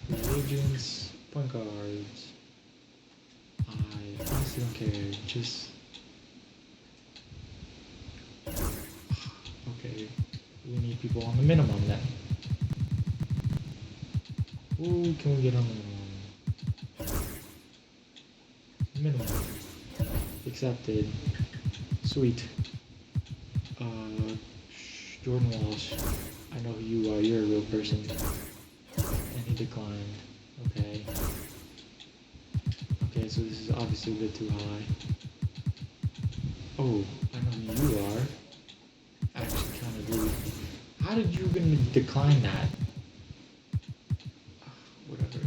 Free agents, point guards. I honestly don't care, just... Okay, we need people on the minimum then. Who can we get on the minimum? Minimum. Accepted. Sweet. Jordan Walsh. I know who you are. You're a real person. And he declined. Okay. Okay, so this is obviously a bit too high. Oh, I know who you are. Actually, kind of rude. How did you even decline that? Whatever.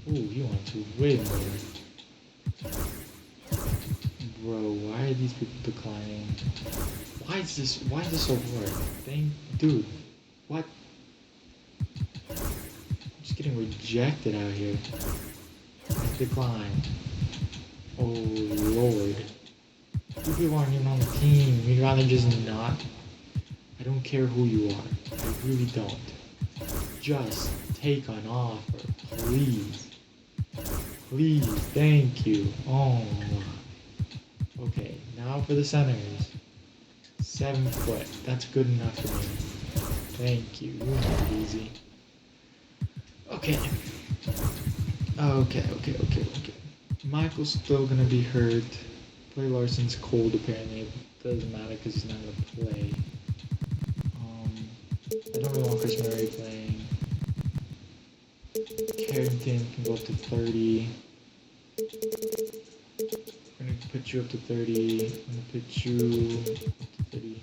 Ooh, he wants to way more. Bro, why are these people declining? Why is this so hard? Dude, what? I'm just getting rejected out here. Decline. Oh, Lord. You people aren't even on the team. You'd rather just not. I don't care who you are. I really don't. Just take an offer, please. Please, thank you. Oh my. Okay, now for the centers. 7 foot. That's good enough for me. Thank you. You make it easy. Okay. Okay. Michael's still gonna be hurt. Clay Larson's cold apparently. It doesn't matter because he's not gonna play. I don't really want Chris Murray playing. Carrington can go up to 30. I'm gonna put you up to 30. I'm gonna put you up to 30.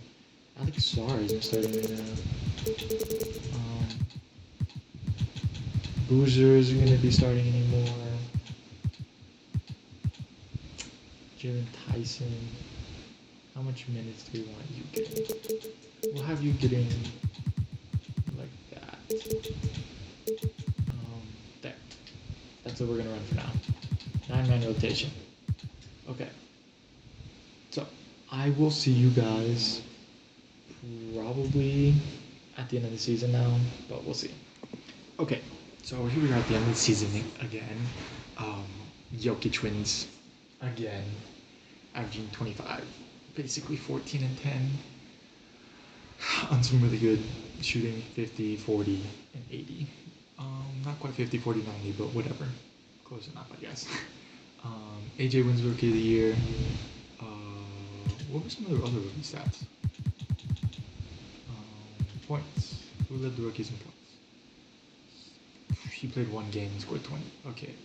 Alex Sarr isn't starting right now. Boozer isn't gonna be starting anymore. Jalen Tyson. How much minutes do we want you getting? We'll have you getting like that. There. That's what we're gonna run for now. 9-man rotation. Okay. So I will see you guys probably at the end of the season now, but we'll see. Okay, so here we are at the end of the season again. Jokic wins again, averaging 25, basically 14 and 10 on some really good shooting, 50, 40, and 80. Not quite 50, 40, 90, but whatever. Close enough, I guess. AJ wins Rookie of the Year. What were some of the other rookie stats? Points. Who led the rookies in points? He played one game and scored 20. Okay.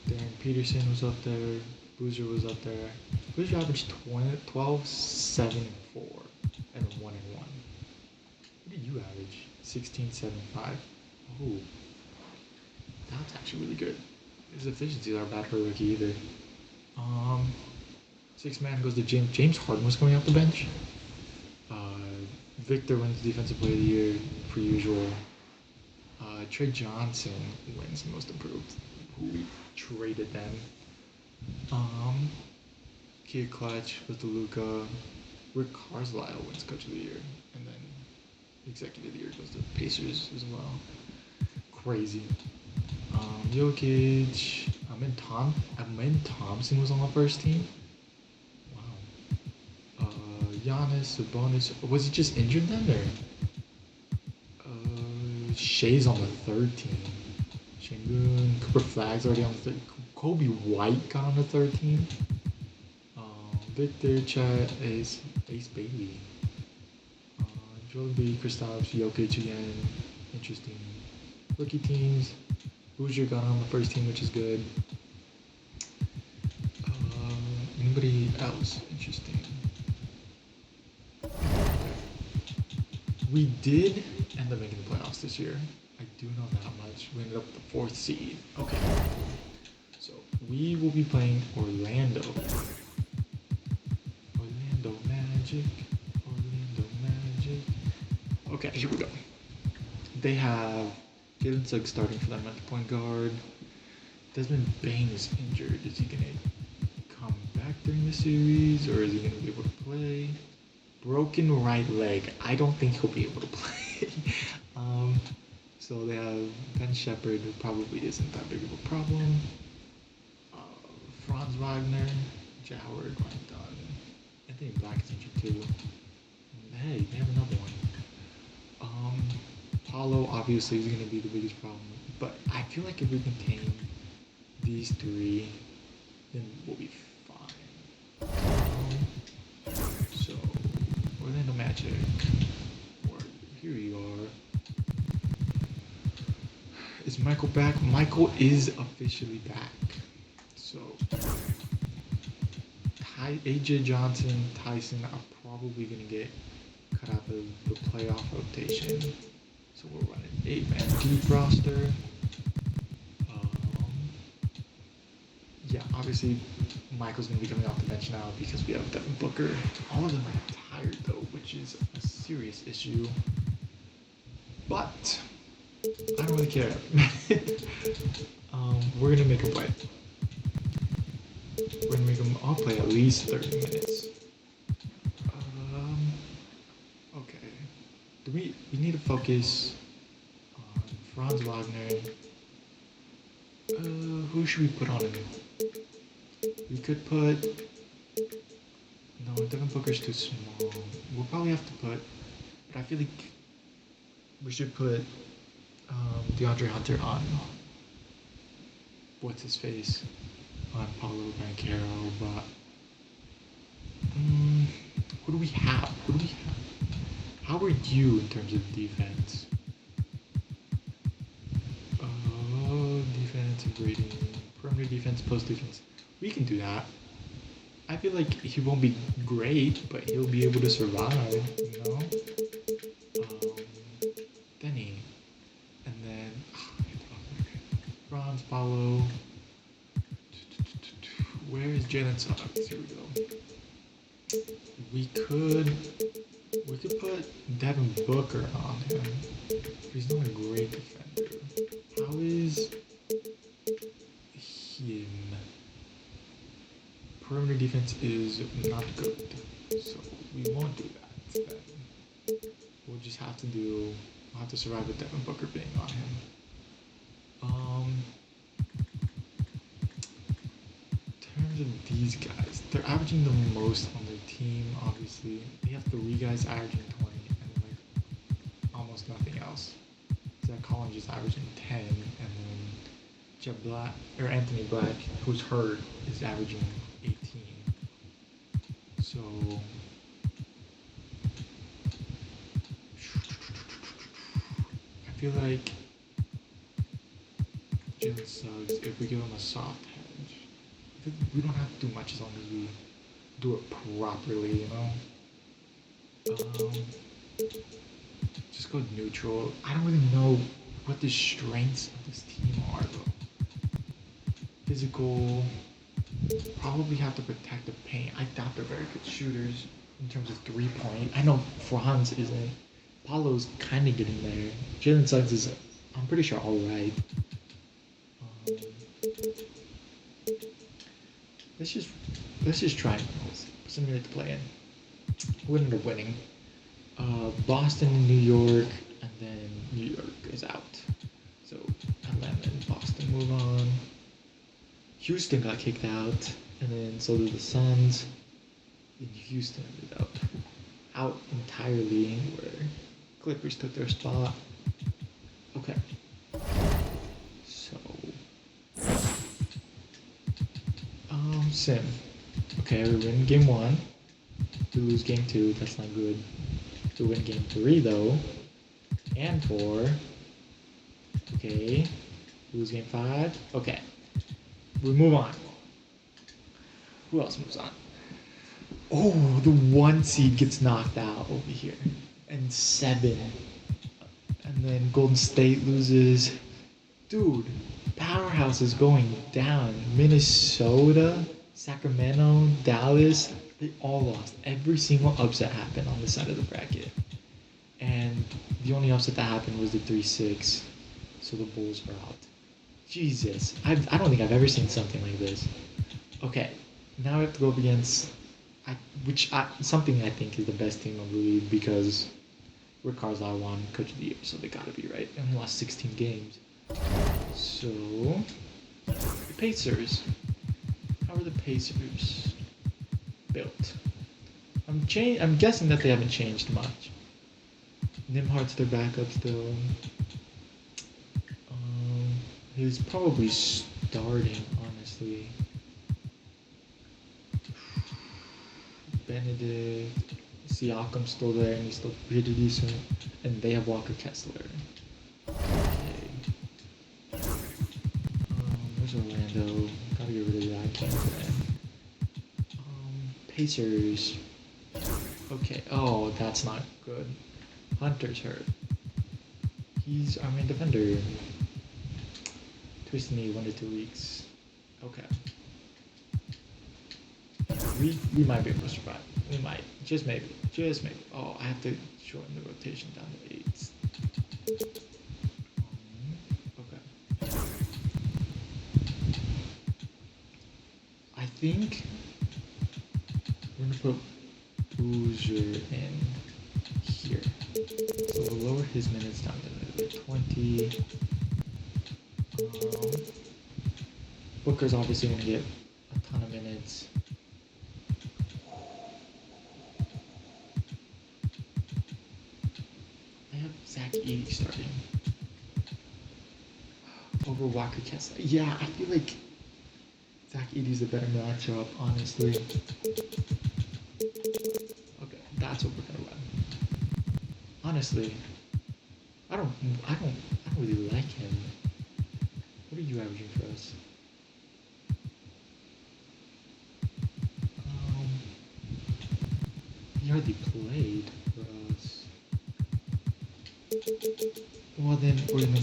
Darren Peterson was up there. Boozer was up there. Boozer averaged 12, 7, and 4, and 1 and 1. What did you average? 16, 7, 5. Oh. That's actually really good. His efficiencies aren't bad for a rookie either. 6 man goes to James. James Harden was coming off the bench. Victor wins Defensive Player of the Year, per usual. Trey Johnson wins Most Improved. Who traded them? Kid Clutch goes to Luka. Rick Carlisle wins Coach of the Year, and then Executive of the Year goes to Pacers as well. Crazy. Jokic. Amen Thompson was on the first team. Wow. Giannis, Sabonis. Was he just injured then, or? Shea's on the third team. Şengün. Cooper Flag's already on the third. Kobe White got on the third team. Victor, Chet, Ace Bailey. Joel B, Kristaps, Jokic again. Interesting. Rookie teams. Boozer got on the first team, which is good. Anybody else interesting? We did end up making the playoffs this year. I do know that much. We ended up with the 4th seed. Okay. So we will be playing Orlando. Orlando Magic. Okay, here we go. They have Jalen Suggs starting for them at the point guard. Desmond Bane is injured. Is he going to come back during the series, or is he going to be able to play? Broken right leg. I don't think he'll be able to play. So they have Ben Shepherd, who probably isn't that big of a problem. Franz Wagner, Joward, Ryan Dunn. Anthony Black is injured too. Hey, they have another one. Paulo obviously is going to be the biggest problem, but I feel like if we contain these 3, then we'll be fine. So, Orlando Magic. Here you are. Is Michael back? Michael is officially back. So, AJ Johnson, Tyson are probably going to get cut out of the playoff rotation. So we're running 8-man deep roster. Yeah, obviously Michael's going to be coming off the bench now because we have Devin Booker. All of them are tired though, which is a serious issue. But I don't really care. We're going to make a play. We're going to make them all play at least 30 minutes. Okay. We need to focus on Franz Wagner. Who should we put on him? We could put... No, Devin Booker's too small. We'll probably have to put... But I feel like we should put DeAndre Hunter on... What's his face? On Paulo Banchero, but... What do we have? What do we have? How are you in terms of defense? Defensive rating, perimeter defense, post defense. We can do that. I feel like he won't be great, but he'll be able to survive, you know? Denny. And then, Franz, Paulo. Where is Jalen Suggs? Here we go. We could put Devin Booker on him. He's not a great defender. How is him? Perimeter defense is not good, so we won't do that then. We'll just have to survive with Devin Booker being on him. In terms of these guys, they're averaging the most on their team, obviously. They have 3 guys averaging 20 and like almost nothing else. Zach Collins is averaging 10, and then Jeff Black or Anthony Black, who's hurt, is averaging 18. So I feel like Jalen Suggs, if we give him a soft hedge, we don't have to do much as long as we do it properly, you know? Just go neutral. I don't really know what the strengths of this team are, though. Physical, probably have to protect the paint. I doubt they're very good shooters in terms of 3-point. I know Franz isn't. Paulo's kind of getting there. Jalen Suggs is, I'm pretty sure, all right. Let's just try and simulate the play in. We ended up winning. Boston and New York, and then New York is out. So Atlanta and Boston move on. Houston got kicked out, and then so did the Suns. And Houston ended up out entirely, where Clippers took their spot. Okay. So Sim. Okay, we win game 1. We lose game 2. That's not good. We win game 3 though, and 4. Okay. Lose game 5. Okay. We move on. Who else moves on? Oh, the 1 seed gets knocked out over here. And 7. And then Golden State loses. Dude, powerhouse is going down. Minnesota, Sacramento, Dallas, they all lost. Every single upset happened on this side of the bracket. And the only upset that happened was the 3-6. So the Bulls are out. Jesus, I don't think I've ever seen something like this. Okay, now we have to go up against, something I think is the best team of the league because Rick Carlisle won Coach of the Year, so they gotta be right. And lost 16 games. So, the Pacers. How are the Pacers built? I'm guessing that they haven't changed much. Nimhart's their backup still. He's probably starting, honestly. Benedict, Siakam's still there, and he's still pretty decent. And they have Walker Kessler. Okay. Where's Orlando? Gotta get rid of that. Can't do that. Pacers. Okay. Oh, that's not good. Hunter's hurt. He's our main defender. Twisted knee 1 to 2 weeks. Okay. We might be able to survive. We might. Just maybe. Just maybe. Oh, I have to shorten the rotation down to 8. Okay. I think we're gonna put Boozer in here. So we'll lower his minutes down to 20. Booker's obviously going to get a ton of minutes. I have Zach Edey starting over Walker Kessler. Yeah, I feel like Zach Edey's a better matchup, honestly. Okay. honestly, I don't, I don't, I don't really like him. What are you averaging for us? Um, he hardly played for us. Well, then we're gonna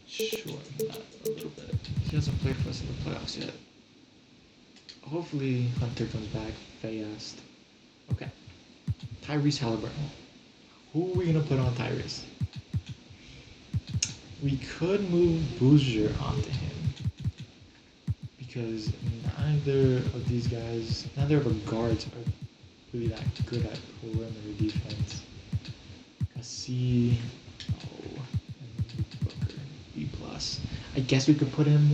shorten that a little bit. He hasn't played for us in the playoffs yet. Hopefully, Hunter comes back fast. Okay. Tyrese Halliburton. Who are we gonna put on Tyrese? We could move Boozer onto him because neither of these guys, neither of our guards are really that good at perimeter defense. A C, oh, and Booker, B plus. I guess we could put him,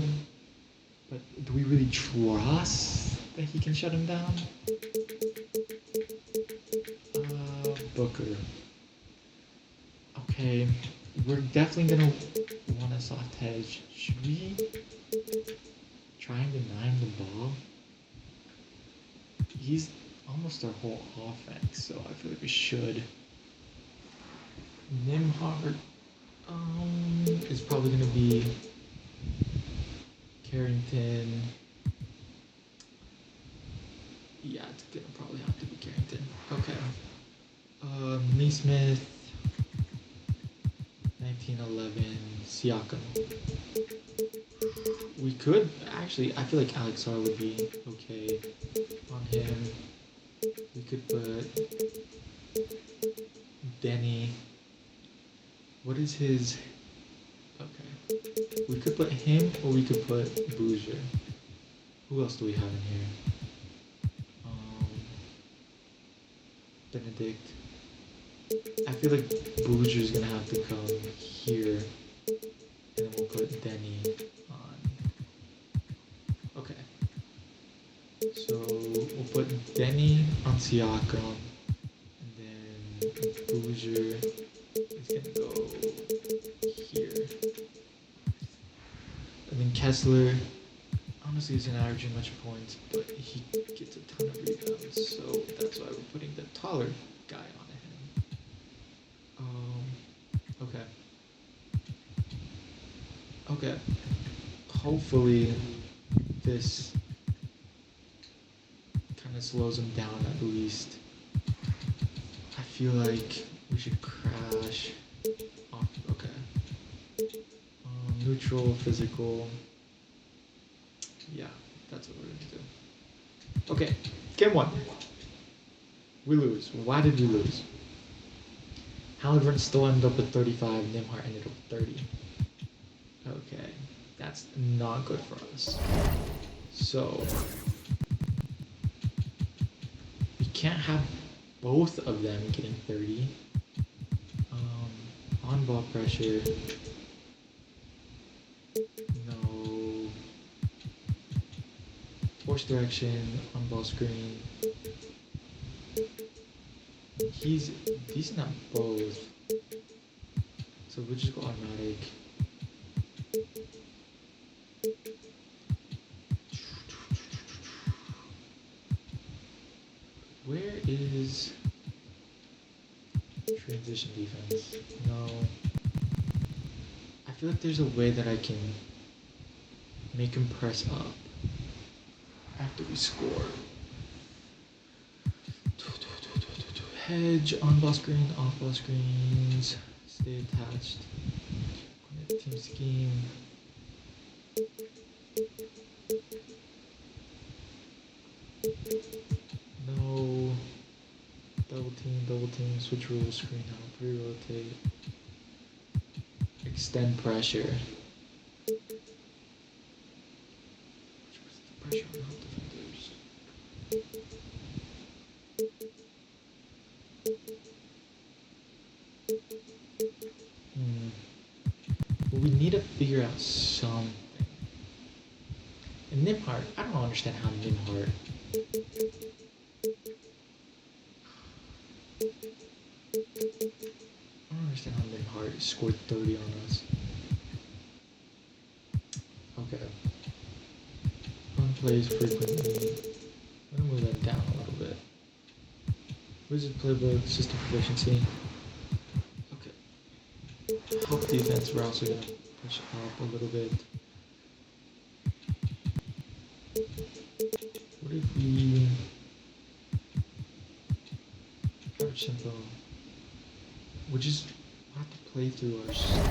but do we really trust that he can shut him down? Booker. Okay, we're definitely gonna want a soft hedge. Should we try and deny him the ball? He's almost our whole offense, so I feel like we should. Nembhard, is probably gonna be Carrington. Yeah, it's gonna probably have to be Carrington. Okay. Neesmith, 1911, Siakam. We could actually. I feel like Alex R would be okay on him. We could put Denny. What is his? Okay. We could put him, or we could put Boozer. Who else do we have in here? Benedict. I feel like Boozer's gonna have to come here, and then we'll put Denny on. Okay. So we'll put Denny on Siakam, and then Boozer is gonna go here, and then Kessler. Honestly, isn't averaging much points, but he gets a ton of rebounds, so that's why we're putting the taller guy on him. Okay. Okay. Hopefully, this kind of slows him down at least. I feel like we should crash off. Okay. Neutral, physical. Yeah, that's what we're going to do. Okay, game one. We lose. Why did we lose? Halliburton still ended up with 35, Nembhard ended up with 30. Okay, that's not good for us. So, we can't have both of them getting 30. On-ball pressure. No. Force direction, on-ball screen. He's decent at both. So we'll just go automatic. Where is transition defense? No. I feel like there's a way that I can make him press up after we score. Hedge, on-ball screen, off-ball screens, stay attached. Team scheme. No. Double team, switch rules, screen out, pre-rotate. Extend pressure. Pressure on all defenders. Well, we need to figure out something. And Nembhard, I don't understand how Nembhard. I don't understand how Nembhard scored 30 on us. Okay. Run plays frequently. I'm gonna move that down a little bit. Wizard playbook, system proficiency. defense, we're also gonna push up a little bit. What if we average tempo? We just have to play through our star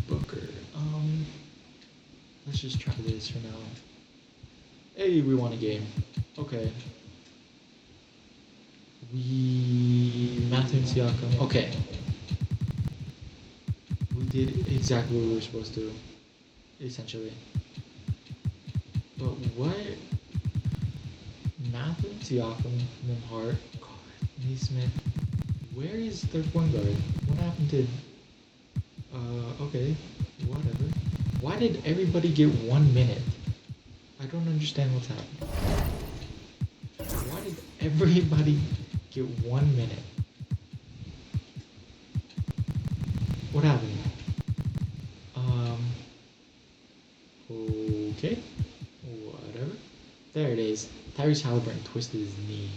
Booker. Let's just try this for now. Hey, we won a game. Okay. Matthew and Siakam. Okay. We did exactly what we were supposed to, essentially. But what? Matthew and Siakam, Nimhart, Neesmith. Where is their point guard? What happened to? Okay, whatever. Why did everybody get 1 minute? I don't understand what's happening. Why did everybody get 1 minute? What happened? Okay. Whatever. There it is. Tyrese Halliburton twisted his knee.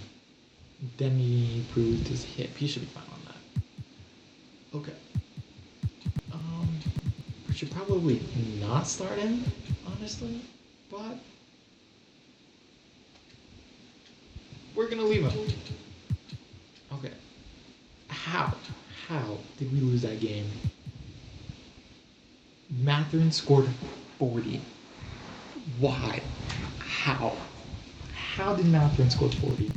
Then he bruised his hip. He should be fine on that. Okay. We should probably not start him, honestly. But we're gonna leave him. Okay. How did we lose that game? Mathurin scored 40. Why? How? How did Mathurin score 40?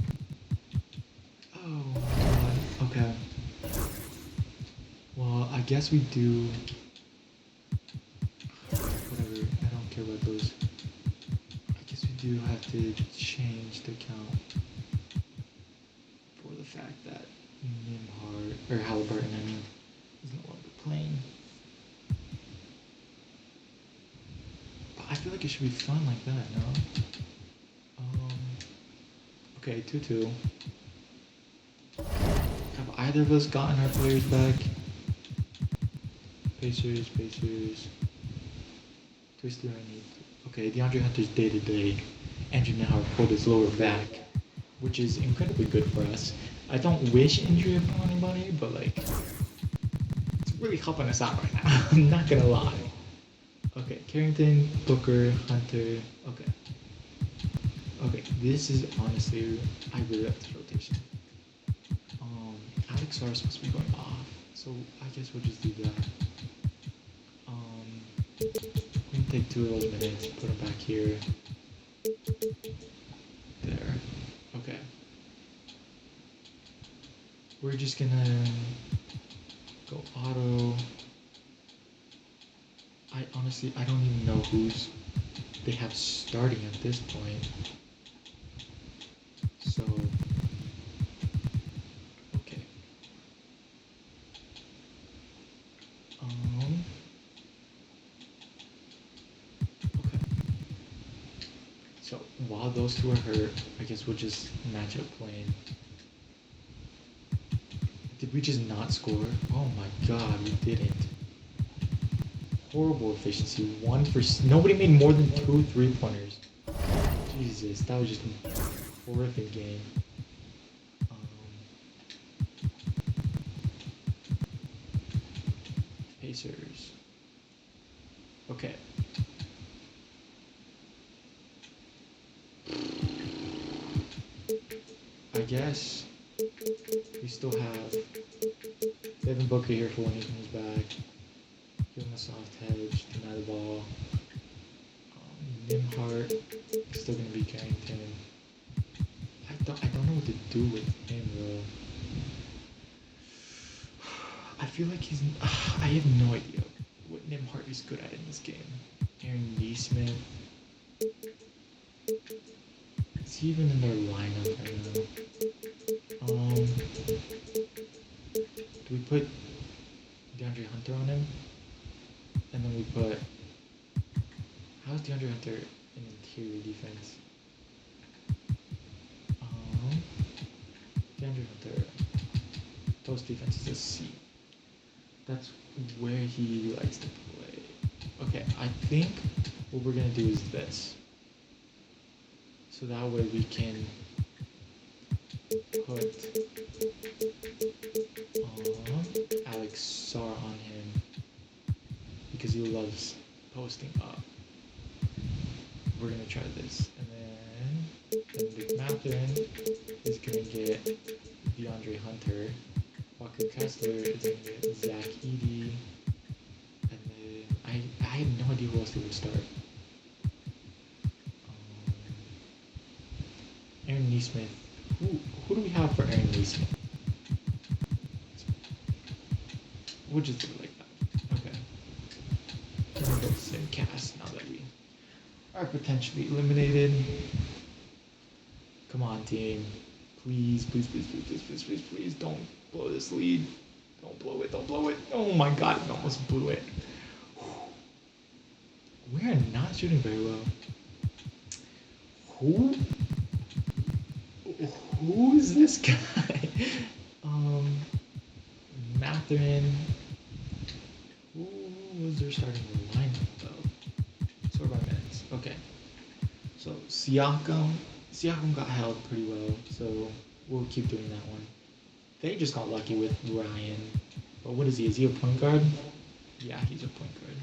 Oh my god. Okay. Well, I guess we do. Whatever. I don't care about those. I guess we do have to change the count for the fact that Halliburton, is no longer playing. But I feel like it should be fun like that, no? Okay, 2-2. Have either of us gotten our players back? Pacers. Twister, I need. Okay, DeAndre Hunter's day-to-day. Andrew Nembhard pulled his lower back, which is incredibly good for us. I don't wish injury upon anybody, but like, it's really helping us out right now. I'm not gonna lie. Okay, Carrington, Booker, Hunter. Okay, this is honestly, I really like this rotation. Alex Sarr is supposed to be going off, so I guess we'll just do that. We can take 2 of those minutes, put them back here. There. Okay. We're just gonna go auto. I don't even know who's they have starting at this point. So, okay. Okay. So while those two are hurt, I guess we'll just match up playing. Did we just not score? Oh my god, we didn't. Horrible efficiency. Nobody made more than 2 3-pointers. Jesus, that was just a horrific game. Pacers. Okay. I guess we still have Devin Booker here for when he comes back. Give him a soft hedge, deny the ball. Nembhard is still going to be Carrington. I don't know what to do with him though. I feel like I have no idea what Nembhard is good at in this game. Aaron Neesmith. Is he even in their lineup right now? Do we put DeAndre Hunter on him? And then we put... How's DeAndre Hunter in interior defense? DeAndre Hunter... Post defense is a C. That's where he likes to play. Okay, I think what we're going to do is this. So that way we can put because he loves posting up. We're gonna try this, and then Benedict Mathurin is gonna get DeAndre Hunter. Walker Kessler is gonna get Zach Edey, and then I have no idea who else they would start. Aaron Neesmith. Who do we have for Aaron Neesmith? We'll just do it like that. Okay. We're gonna go the same cast now that we are potentially eliminated. Come on, team. Please, please, please, please, please, please, please, please, don't blow this lead. Don't blow it, don't blow it. Oh my god, it almost blew it. We're not shooting very well. Who is this guy? Mathurin. Who was their starting lineup though? Sort by minutes. Okay. So Siakam got held pretty well, so we'll keep doing that one. They just got lucky with Ryan. But what is he? Is he a point guard? Yeah, he's a point guard.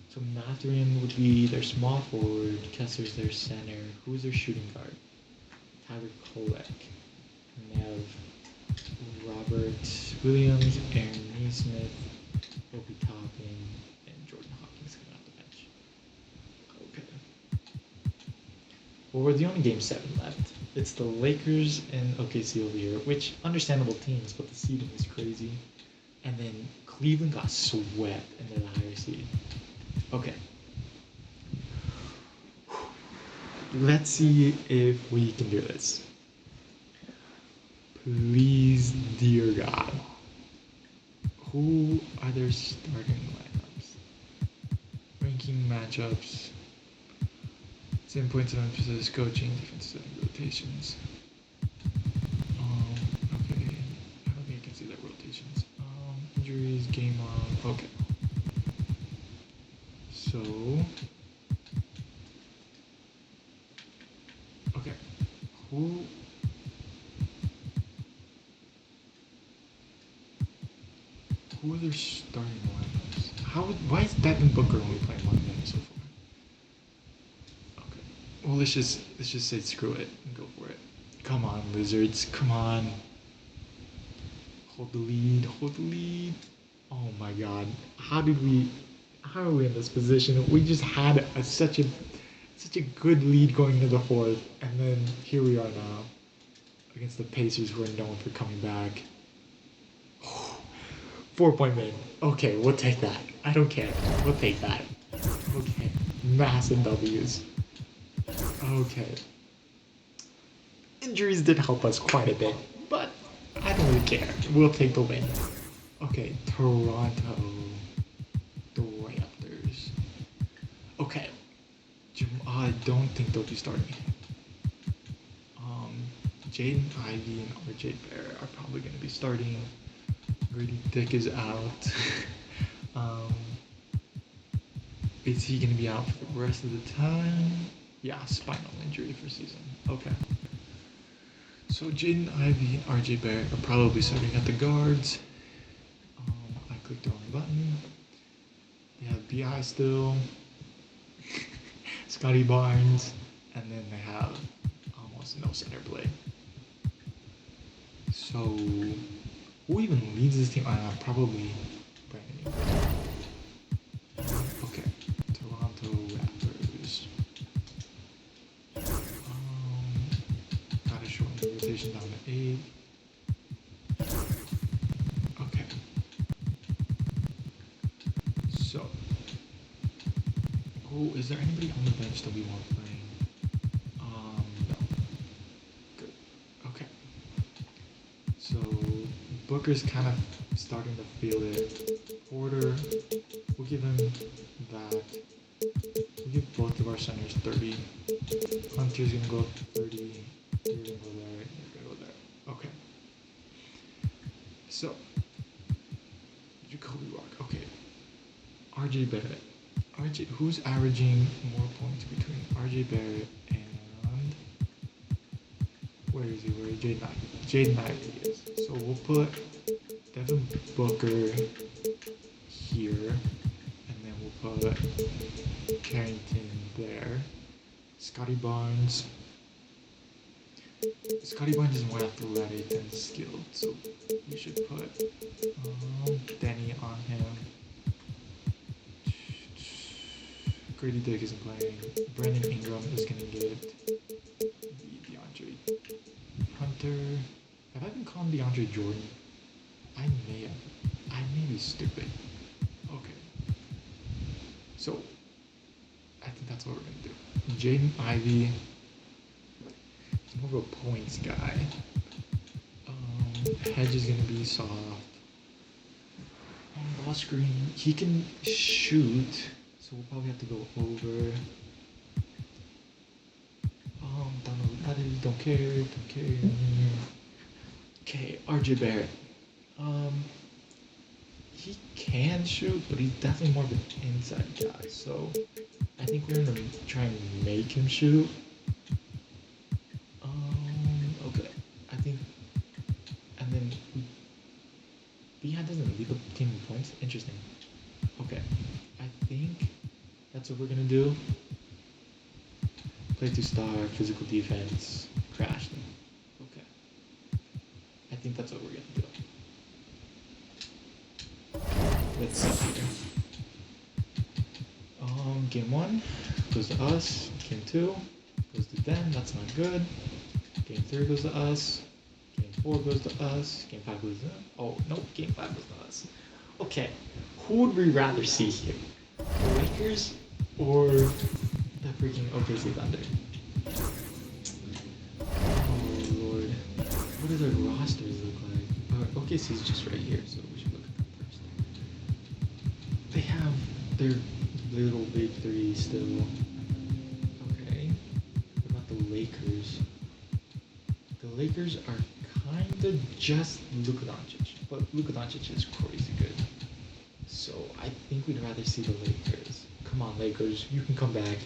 So Mathurin would be their small forward. Kessler's their center. Who's their shooting guard? Tyler Kolek. And they have Robert Williams, Aaron Neesmith, Obi Toppin, and Jordan Hawkins coming off the bench. Okay. Well, we're the only game 7 left. It's the Lakers and OKC over here, which understandable teams, but the seeding is crazy. And then Cleveland got swept and they're the higher seed. Okay. Let's see if we can do this. Please, dear God. Who are their starting lineups? Ranking matchups. 7 points of emphasis, coaching, defensive rotations. Okay. I don't think I can see that rotations. Injuries, game on. Okay. So. Okay. Who are their starting lineups? Why is Devin Booker only playing 1 minute so far? Okay. Well, let's just say screw it and go for it. Come on, Lizards. Come on. Hold the lead. Hold the lead. Oh my God. How are we in this position? We just had such a good lead going into the 4th, and then here we are now against the Pacers, who are known for coming back. 4-point win. Okay, we'll take that. I don't care. We'll take that. Okay. Massive W's. Okay. Injuries did help us quite a bit, but I don't really care. We'll take the win. Okay, Toronto. The Raptors. Okay. I don't think they'll be starting. Jaden Ivey and RJ Barrett are probably going to be starting. Grady Dick is out. Is he going to be out for the rest of the time? Yeah, spinal injury for season. Okay. So Jaden Ivey and RJ Barrett are probably starting at the guards. I clicked the wrong button. They have BI still. Scotty Barnes. And then they have almost no center play. So, who even leads this team? Probably Brandon Ingram. Okay, Toronto Raptors. Gotta shorten the rotation down to 8. Okay. So, is there anybody on the bench that we want playing? No. Good. Okay. So, Booker's kind of starting to feel it. Porter, we'll give him that. We'll give both of our centers 30. Hunter's gonna go up to 30. You're gonna go there, and you're gonna go there. Okay. So, Jacoby Rock. Okay. RJ Barrett. Who's averaging more points between RJ Barrett and where is he? Jaden Ivey is. So we'll put Devin Booker here, and then we'll put Carrington there. Scotty Barnes. Scotty Barnes is more athletic than skilled, so we should put Denny on him. Grady Dick isn't playing. Brandon Ingram is gonna get the DeAndre Hunter. Have I been calling DeAndre Jordan? I may have. I may be stupid. Okay. So, I think that's what we're gonna do. Jaden Ivey. He's more of a points guy. Hedge is gonna be soft. On ball screen, he can shoot, so we'll probably have to go over. Don't know what that is. Don't care. Okay, RJ Barrett. He can shoot, but he's definitely more of an inside guy. So I think we're gonna try and make him shoot. Okay. I think, and then Behan doesn't lead the team in points. Interesting. Okay. I think that's what we're gonna do. Play to star, physical defense, crash them. Okay. I think that's what we're gonna do. Let's see here. Game 1 goes to us. Game 2 goes to them. That's not good. Game 3 goes to us. Game 4 goes to us. Game 5 goes to them. Oh, no. Game 5 goes to us. Okay. Who would we rather see here? The Lakers or the freaking OKC Thunder? Oh, Lord. What do their rosters look like? OKC's just right here, so we should look at them first. They have their little big three still. Okay. What about the Lakers? The Lakers are kind of just Luka Doncic, but Luka Doncic is crazy good. So I think we'd rather see the Lakers. Come on, Lakers. You can come back.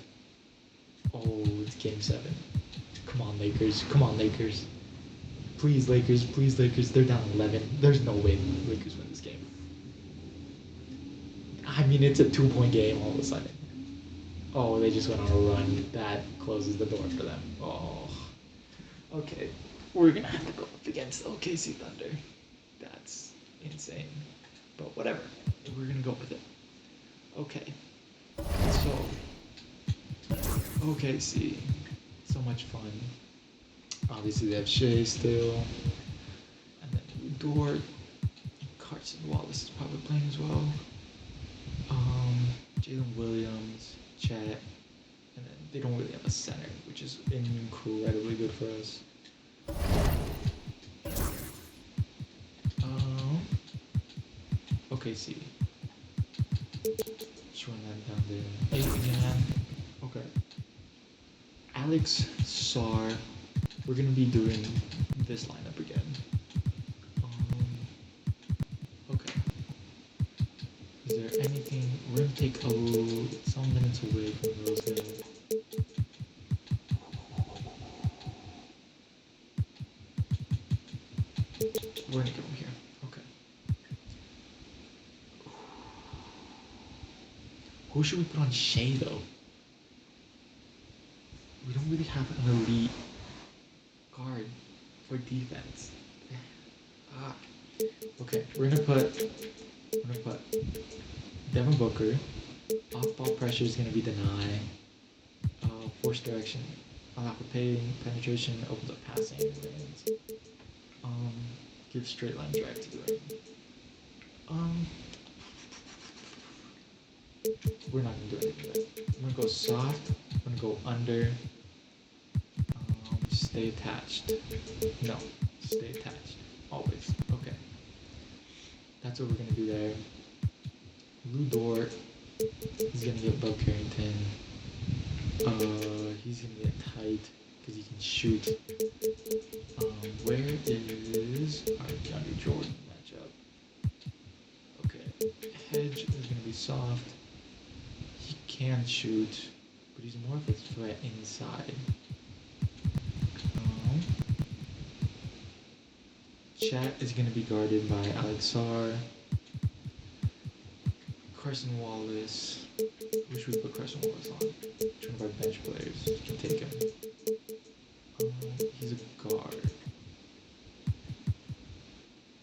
Oh, it's game 7. Come on, Lakers. Come on, Lakers. Please, Lakers. Please, Lakers. They're down 11. There's no way the Lakers win this game. I mean, it's a 2-point game all of a sudden. Oh, they just went on a run. That closes the door for them. Oh. Okay. We're going to have to go up against OKC Thunder. That's insane. But whatever. We're going to go with it. Okay. So, OKC. So much fun. Obviously, they have Shea still. And then Dort. Carson Wallace is probably playing as well. Jalen Williams, Chet, and then they don't really have a center, which is incredibly good for us. OKC. Showing that down there. 8 again. Okay. Alex Sarr. We're gonna be doing this lineup again. Okay. Is there anything? We're gonna take some minutes away from those guys. We're gonna go here. Okay. Who should we put on Shea though? We don't really have an elite guard for defense. Okay, we're gonna put Devin Booker. Off-ball pressure is gonna be deny. Force direction. Allow for penetration. Opens up passing lanes. Give straight line drive to the rim. We're not gonna do anything with that. I'm gonna go soft. I'm gonna go under. Stay attached. No, stay attached. Always. Okay. That's what we're gonna do there. Lou Dort. He's gonna get Bo Carrington. He's gonna get tight because he can shoot. Where is our DeAndre Jordan matchup? Okay. Hedge is gonna be soft. He can shoot, but he's more of a threat inside. Chat is going to be guarded by Alex Sarr. Carson Wallace. Wish we put Carson Wallace on. Which one of our bench players can take him? He's a guard.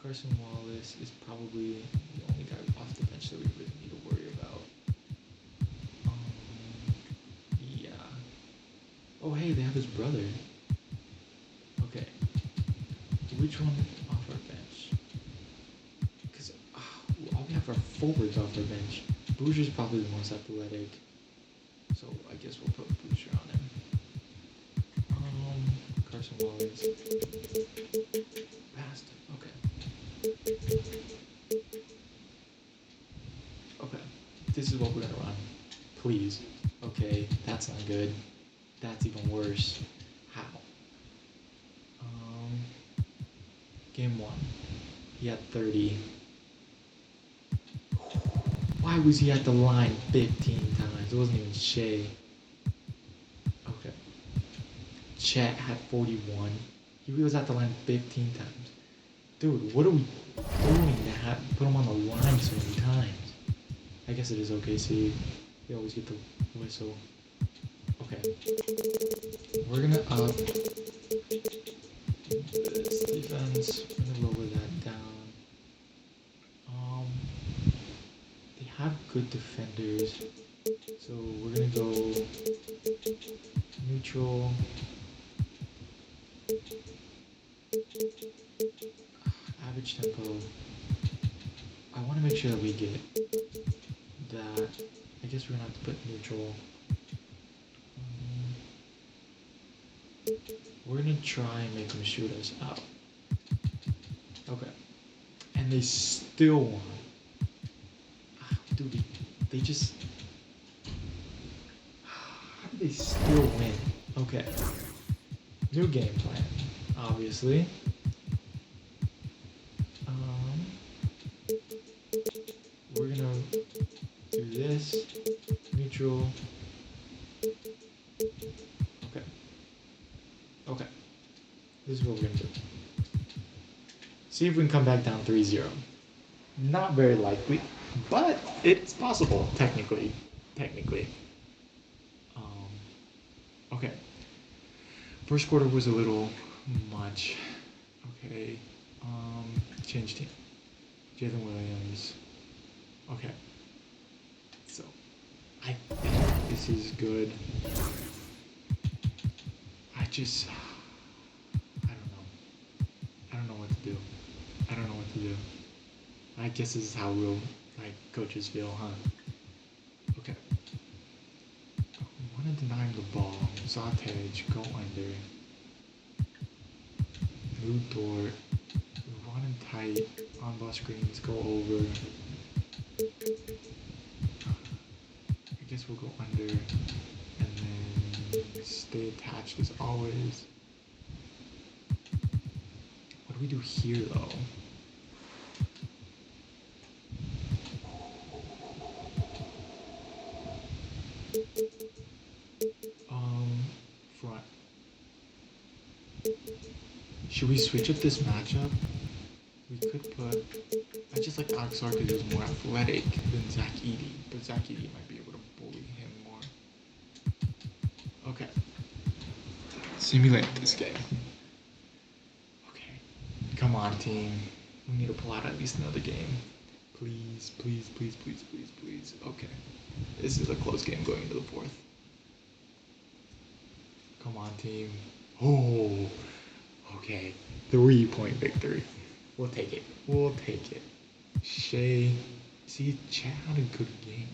Carson Wallace is probably the only guy off the bench that we really need to worry about. Yeah. Oh, hey, they have his brother. Okay. Which one off our bench? Because all we have are forwards off our bench. Boozer's probably the most athletic. So I guess we'll put Boozer on him. Carson Wallace. Passed. Okay. Okay. This is what we're gonna run. Please. Okay, that's not good. That's even worse. How? Game 1. He had 30. Why was he at the line 15 times? It wasn't even Shea. Okay. Chet had 41. He was at the line 15 times. Dude, what are we doing to put him on the line so many times? I guess it is OKC. They always get the whistle. Okay. We're gonna up this defense. We're gonna lower that down. They have good defenders. So we're gonna go neutral. Average tempo. I want to make sure that we get that. I guess we're gonna have to put neutral. We're gonna try and make them shoot us out. Okay. And they still won. Dude, they just... How did they still win? Okay. New game plan, obviously. We're gonna do this. Neutral. Okay. Okay. This is what we're gonna do. See if we can come back down 3-0. Not very likely, but it's possible, technically. Okay. First quarter was a little much. Okay. Change team. Jalen Williams. Okay. So, I think this is good. I don't know what to do. I guess this is how real, coaches feel, huh? Okay. I want to deny him the ball. Zottage, go under. New Dort. We want him tight. On ball screens, go over. I guess we'll go under. And then stay attached as always. What do we do here, though? Front. Should we switch up this matchup? We could put... I just like Alex Sark because he's more athletic than Zach Edey, but Zach Edey might be able to bully him more. Okay. Simulate this game. Okay. Come on, team. We need to pull out at least another game. Please. Okay. This is a close game going into the fourth. Come on, team. Oh, okay. 3-point victory. We'll take it. Shea. See, Chad had a good game.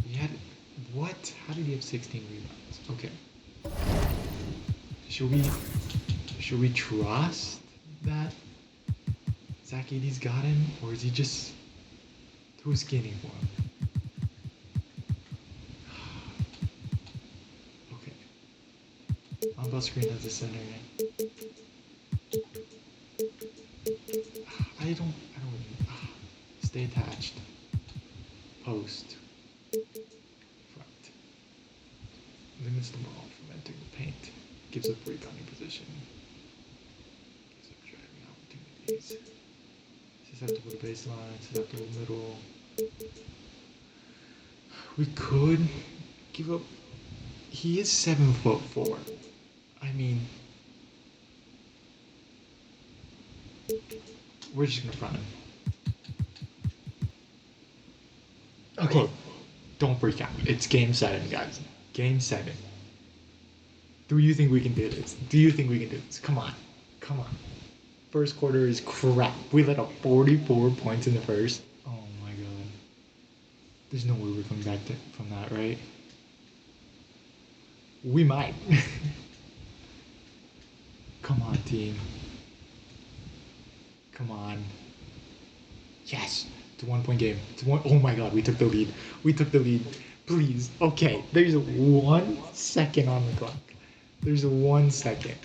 He had... What? How did he have 16 rebounds? Okay. Should we trust that Zach Edey's got him? Or is he just too skinny for him? On ball screen as the center. I don't stay attached. Post. Front. Limits the ball from entering the paint. Gives up rebounding position. Gives up driving opportunities. Susceptible to baseline, susceptible middle. We could give up. He is 7'4". I mean, we're just gonna front him. Okay, don't freak out. It's game 7, guys. Game 7. Do you think we can do this? Do you think we can do this? Come on. Come on. First quarter is crap. We let up 44 points in the first. Oh my god. There's no way we're coming back from that, right? We might. Come on, team. Come on. Yes. It's a 1 point game. It's one. Oh my god, we took the lead. We took the lead. Please. Okay. There's 1 second on the clock. There's 1 second.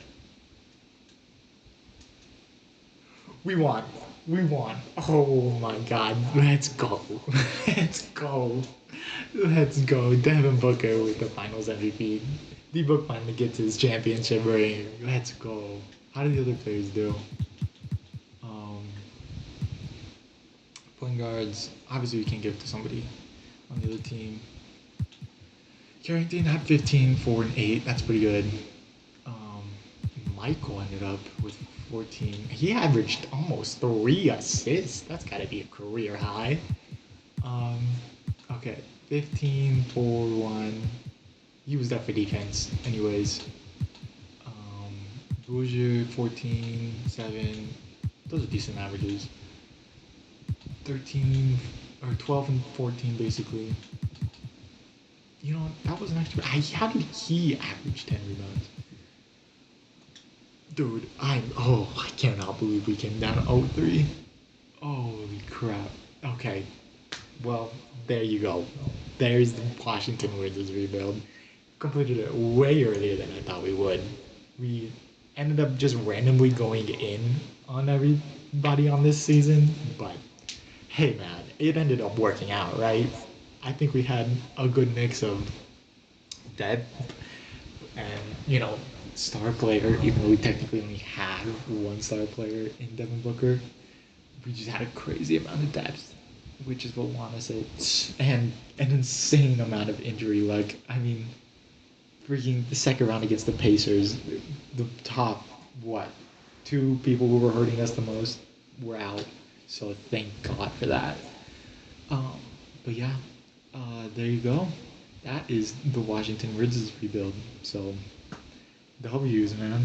We won. We won. Oh my god. Let's go. Let's go. Let's go. Devin Booker with the finals MVP. D-Book finally gets his championship ring. Let's go. How did the other players do? Point guards. Obviously, we can give to somebody on the other team. Carrington had 15, 4, and 8. That's pretty good. Michael ended up with 14. He averaged almost 3 assists. That's got to be a career high. Okay, 15, 4, 1. He was that for defense, anyways. Bouger, 14, 7. Those are decent averages. 13 or 12 and 14, basically. You know, that was an extra. How did he average 10 rebounds? Dude, I cannot believe we came down 0-3. Holy crap. Okay. Well, there you go. There's the Washington Wizards rebuild. Completed it way earlier than I thought we would. We ended up just randomly going in on everybody on this season, but hey man, it ended up working out, right? I think we had a good mix of depth and, star player, even though we technically only had 1 star player in Devin Booker. We just had a crazy amount of depth, which is what Juana said, and an insane amount of injury luck. I mean, freaking the second round against the Pacers, the top, 2 people who were hurting us the most were out. So thank God for that. But yeah, there you go. That is the Washington Wizards rebuild. So W's, man.